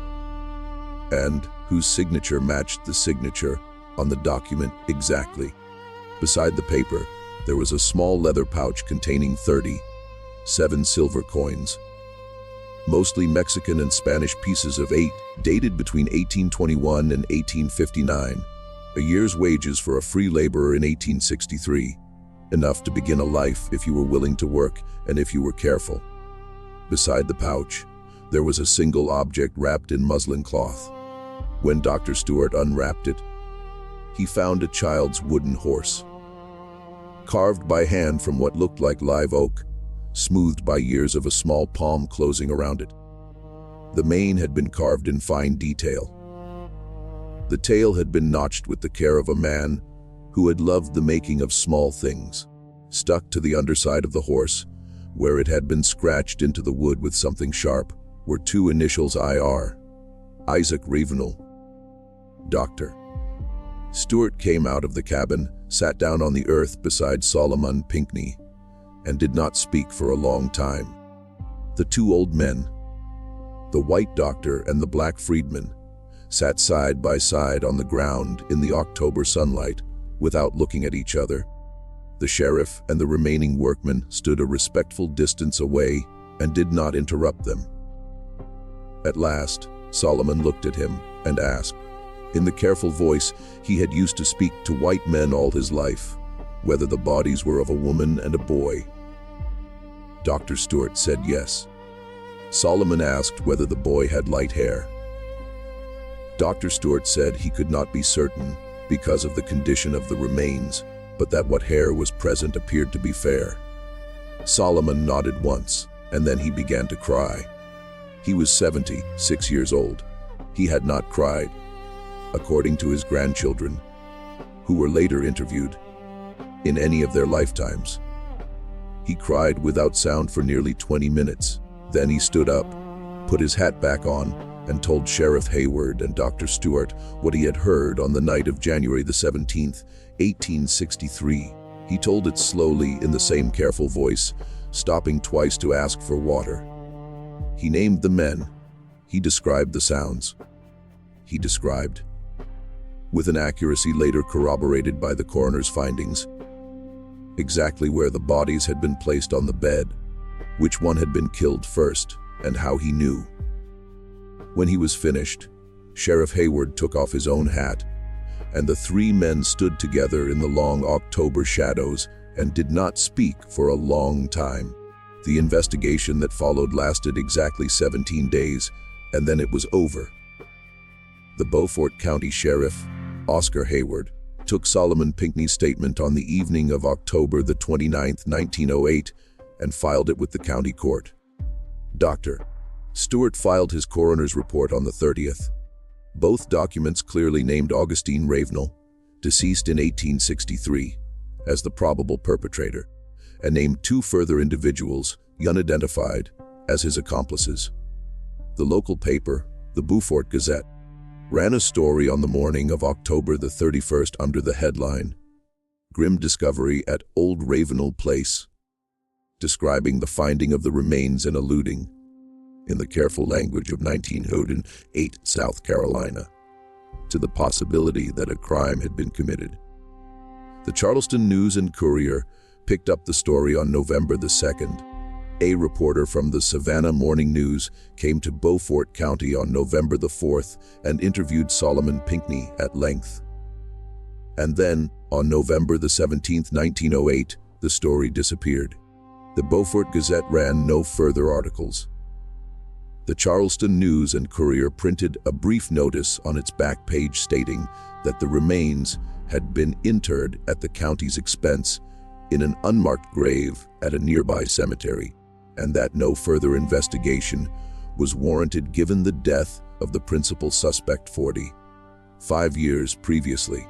and whose signature matched the signature on the document exactly. Beside the paper, there was a small leather pouch containing 37 silver coins, mostly Mexican and Spanish pieces of 8, dated between 1821 and 1859, a year's wages for a free laborer in 1863, enough to begin a life if you were willing to work and if you were careful. Beside the pouch, there was a single object wrapped in muslin cloth. When Dr. Stewart unwrapped it, he found a child's wooden horse, carved by hand from what looked like live oak, smoothed by years of a small palm closing around it. The mane had been carved in fine detail. The tail had been notched with the care of a man who had loved the making of small things. Stuck to the underside of the horse, where it had been scratched into the wood with something sharp, were 2 initials IR, Isaac Ravenel. Dr. Stewart came out of the cabin, sat down on the earth beside Solomon Pinckney, and did not speak for a long time. The 2 old men, the white doctor and the black freedman, sat side by side on the ground in the October sunlight without looking at each other. The sheriff and the remaining workmen stood a respectful distance away and did not interrupt them. At last, Solomon looked at him and asked, in the careful voice he had used to speak to white men all his life, whether the bodies were of a woman and a boy. Dr. Stewart said yes. Solomon asked whether the boy had light hair. Dr. Stewart said he could not be certain because of the condition of the remains, but that what hair was present appeared to be fair. Solomon nodded once, and then he began to cry. He was 76 years old. He had not cried, according to his grandchildren, who were later interviewed, in any of their lifetimes. He cried without sound for nearly 20 minutes. Then he stood up, put his hat back on, and told Sheriff Hayward and Dr. Stewart what he had heard on the night of January the 17th, 1863. He told it slowly in the same careful voice, stopping twice to ask for water. He named the men. He described the sounds. He described, with an accuracy later corroborated by the coroner's findings, exactly where the bodies had been placed on the bed, which one had been killed first, and how he knew. When he was finished, Sheriff Hayward took off his own hat, and the 3 men stood together in the long October shadows and did not speak for a long time. The investigation that followed lasted exactly 17 days, and then it was over. The Beaufort County Sheriff, Oscar Hayward, took Solomon Pinckney's statement on the evening of October the 29th, 1908, and filed it with the county court. Dr. Stewart filed his coroner's report on the 30th. Both documents clearly named Augustine Ravenel, deceased in 1863, as the probable perpetrator, and named two further individuals, unidentified, as his accomplices. The local paper, the Beaufort Gazette, ran a story on the morning of October the 31st under the headline, "Grim Discovery at Old Ravenel Place," describing the finding of the remains and alluding, in the careful language of 1908 South Carolina, to the possibility that a crime had been committed. The Charleston News and Courier picked up the story on November the 2nd. A reporter from the Savannah Morning News came to Beaufort County on November the 4th and interviewed Solomon Pinckney at length. And then, on November the 17th, 1908, the story disappeared. The Beaufort Gazette ran no further articles. The Charleston News and Courier printed a brief notice on its back page stating that the remains had been interred at the county's expense in an unmarked grave at a nearby cemetery, and that no further investigation was warranted given the death of the principal suspect 45 years previously.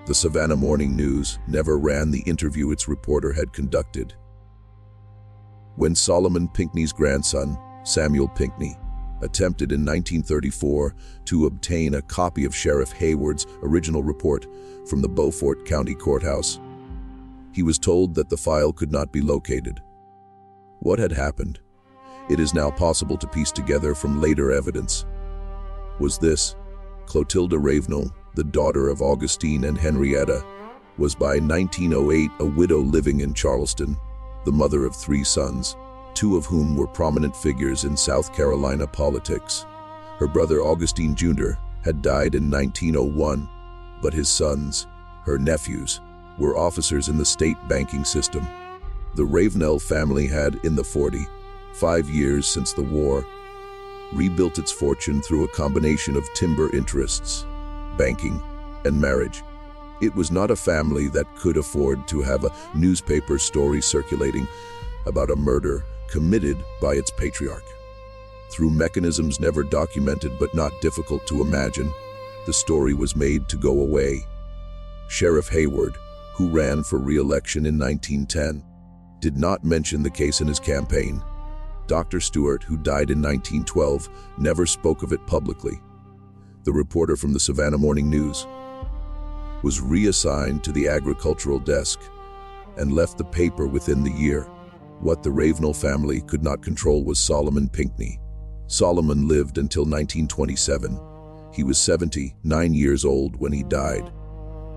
The Savannah Morning News never ran the interview its reporter had conducted. When Solomon Pinckney's grandson, Samuel Pinckney, attempted in 1934 to obtain a copy of Sheriff Hayward's original report from the Beaufort County Courthouse, he was told that the file could not be located. What had happened? It is now possible to piece together from later evidence. Was this Clotilda Ravenel, the daughter of Augustine and Henrietta, was by 1908 a widow living in Charleston, the mother of 3 sons, 2 of whom were prominent figures in South Carolina politics. Her brother Augustine Jr. had died in 1901, but his sons, her nephews, were officers in the state banking system. The Ravenel family had, in the 45 years since the war, rebuilt its fortune through a combination of timber interests, banking, and marriage. It was not a family that could afford to have a newspaper story circulating about a murder committed by its patriarch. Through mechanisms never documented but not difficult to imagine, the story was made to go away. Sheriff Hayward, who ran for re-election in 1910, did not mention the case in his campaign. Dr. Stewart, who died in 1912, never spoke of it publicly. The reporter from the Savannah Morning News was reassigned to the agricultural desk and left the paper within the year. What the Ravenel family could not control was Solomon Pinckney. Solomon lived until 1927. He was 79 years old when he died.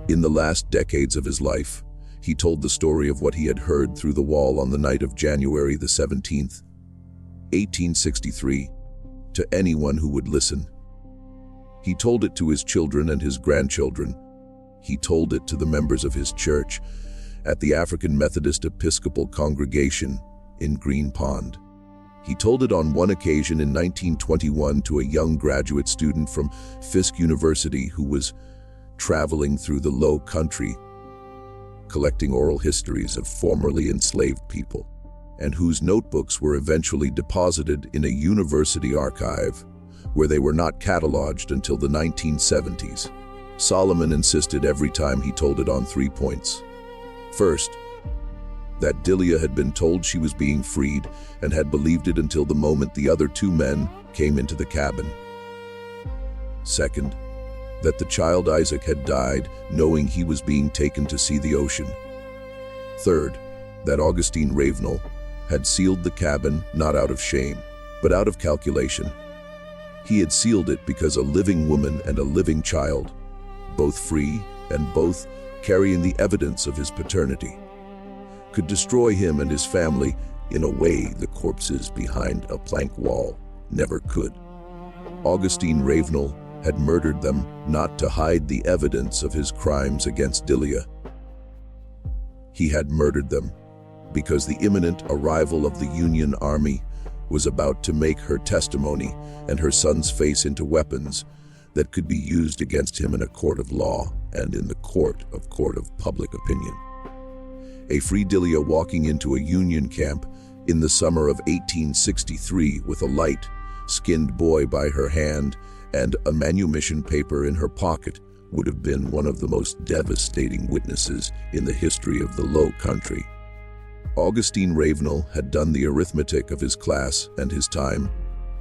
In the last decades of his life, he told the story of what he had heard through the wall on the night of January the 17th, 1863, to anyone who would listen. He told it to his children and his grandchildren. He told it to the members of his church at the African Methodist Episcopal Congregation in Green Pond. He told it on one occasion in 1921 to a young graduate student from Fisk University who was traveling through the Low Country, collecting oral histories of formerly enslaved people, and whose notebooks were eventually deposited in a university archive, where they were not cataloged until the 1970s. Solomon insisted every time he told it on 3 points. First, that Delia had been told she was being freed and had believed it until the moment the other 2 men came into the cabin. Second, that the child Isaac had died knowing he was being taken to see the ocean. Third, that Augustine Ravenel had sealed the cabin not out of shame, but out of calculation. He had sealed it because a living woman and a living child, both free and both carrying the evidence of his paternity, could destroy him and his family in a way the corpses behind a plank wall never could. Augustine Ravenel had murdered them not to hide the evidence of his crimes against Delia. He had murdered them because the imminent arrival of the Union Army was about to make her testimony and her son's face into weapons that could be used against him in a court of law and in the court of public opinion. A free Delia walking into a Union camp in the summer of 1863 with a light skinned boy by her hand, and a manumission paper in her pocket would have been one of the most devastating witnesses in the history of the Low Country. Augustine Ravenel had done the arithmetic of his class and his time,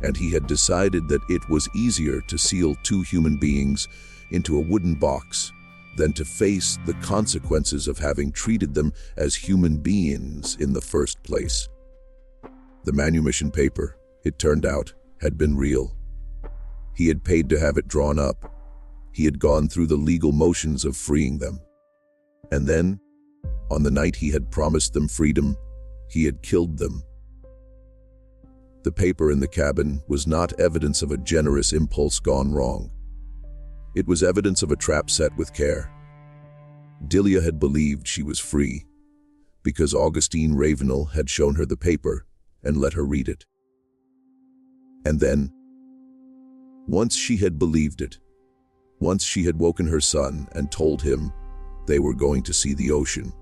and he had decided that it was easier to seal two human beings into a wooden box than to face the consequences of having treated them as human beings in the first place. The manumission paper, it turned out, had been real. He had paid to have it drawn up. He had gone through the legal motions of freeing them. And then, on the night he had promised them freedom, he had killed them. The paper in the cabin was not evidence of a generous impulse gone wrong. It was evidence of a trap set with care. Delia had believed she was free because Augustine Ravenel had shown her the paper and let her read it. And then, once she had believed it, once she had woken her son and told him they were going to see the ocean,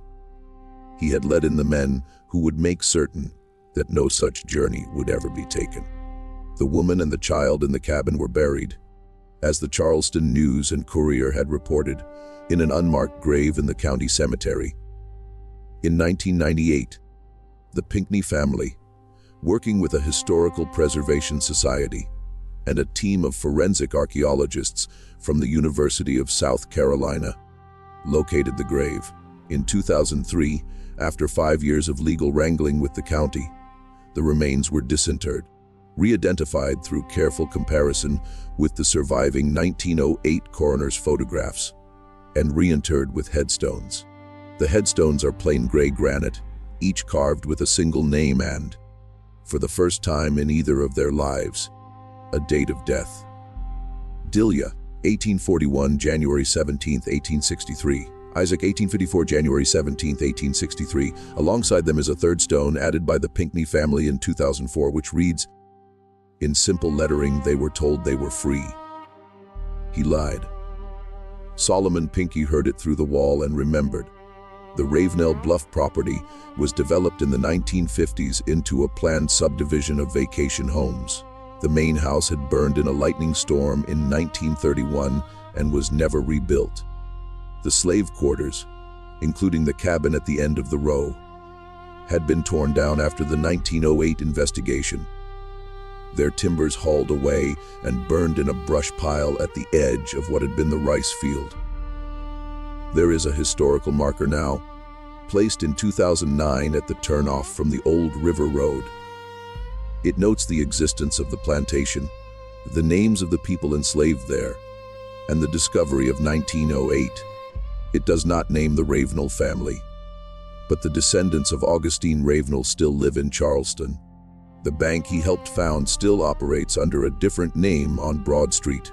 he had let in the men who would make certain that no such journey would ever be taken. The woman and the child in the cabin were buried, as the Charleston News and Courier had reported, in an unmarked grave in the county cemetery. In 1998, the Pinckney family, working with a historical preservation society and a team of forensic archaeologists from the University of South Carolina, located the grave. In 2003, after 5 years of legal wrangling with the county, the remains were disinterred, re-identified through careful comparison with the surviving 1908 coroner's photographs, and reinterred with headstones. The headstones are plain gray granite, each carved with a single name and, for the first time in either of their lives, a date of death. Delia, 1841, January 17, 1863. Isaac, 1854, January 17, 1863. Alongside them is a third stone added by the Pinckney family in 2004, which reads, in simple lettering, they were told they were free. He lied. Solomon Pinckney heard it through the wall and remembered. The Ravenel Bluff property was developed in the 1950s into a planned subdivision of vacation homes. The main house had burned in a lightning storm in 1931 and was never rebuilt. The slave quarters, including the cabin at the end of the row, had been torn down after the 1908 investigation. Their timbers hauled away and burned in a brush pile at the edge of what had been the rice field. There is a historical marker now, placed in 2009 at the turnoff from the old River Road. It notes the existence of the plantation, the names of the people enslaved there, and the discovery of 1908. It does not name the Ravenel family, but the descendants of Augustine Ravenel still live in Charleston. The bank he helped found still operates under a different name on Broad Street.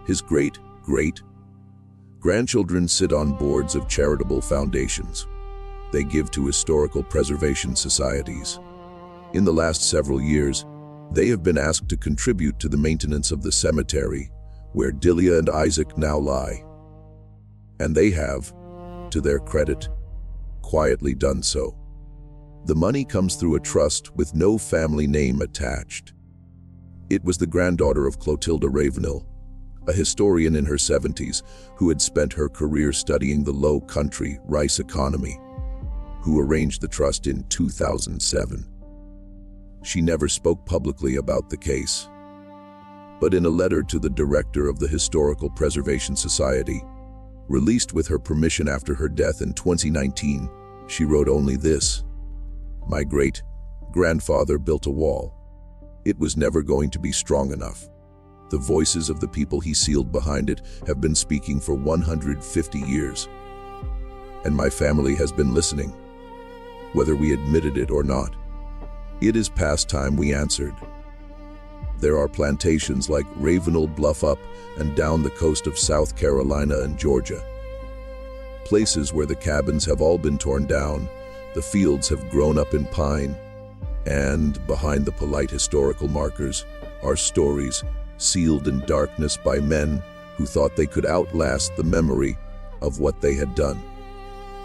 His great-grandchildren sit on boards of charitable foundations. They give to historical preservation societies. In the last several years, they have been asked to contribute to the maintenance of the cemetery where Delia and Isaac now lie. And they have, to their credit, quietly done so. The money comes through a trust with no family name attached. It was the granddaughter of Clotilda Ravenel, a historian in her 70s who had spent her career studying the Low Country rice economy, who arranged the trust in 2007. She never spoke publicly about the case, but in a letter to the director of the Historical Preservation Society, released with her permission after her death in 2019, she wrote only this: "My great-grandfather built a wall. It was never going to be strong enough. The voices of the people he sealed behind it have been speaking for 150 years. And my family has been listening, whether we admitted it or not. It is past time we answered. There are plantations like Ravenel Bluff up and down the coast of South Carolina and Georgia. Places where the cabins have all been torn down, the fields have grown up in pine, and behind the polite historical markers are stories sealed in darkness by men who thought they could outlast the memory of what they had done.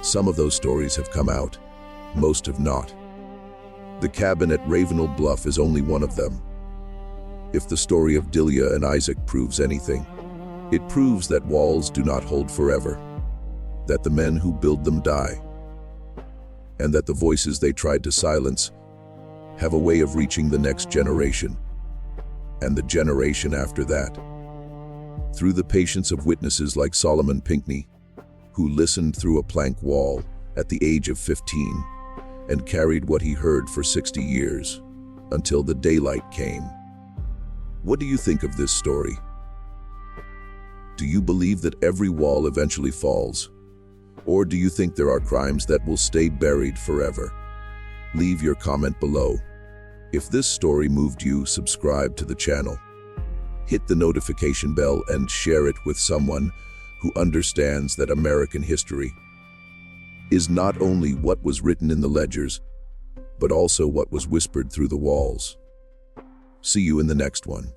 Some of those stories have come out, most have not. The cabin at Ravenel Bluff is only one of them. If the story of Delia and Isaac proves anything, it proves that walls do not hold forever, that the men who build them die, and that the voices they tried to silence have a way of reaching the next generation, and the generation after that. Through the patience of witnesses like Solomon Pinckney, who listened through a plank wall at the age of 15 and carried what he heard for 60 years, until the daylight came. What do you think of this story? Do you believe that every wall eventually falls? Or do you think there are crimes that will stay buried forever? Leave your comment below. If this story moved you, subscribe to the channel. Hit the notification bell and share it with someone who understands that American history is not only what was written in the ledgers, but also what was whispered through the walls. See you in the next one.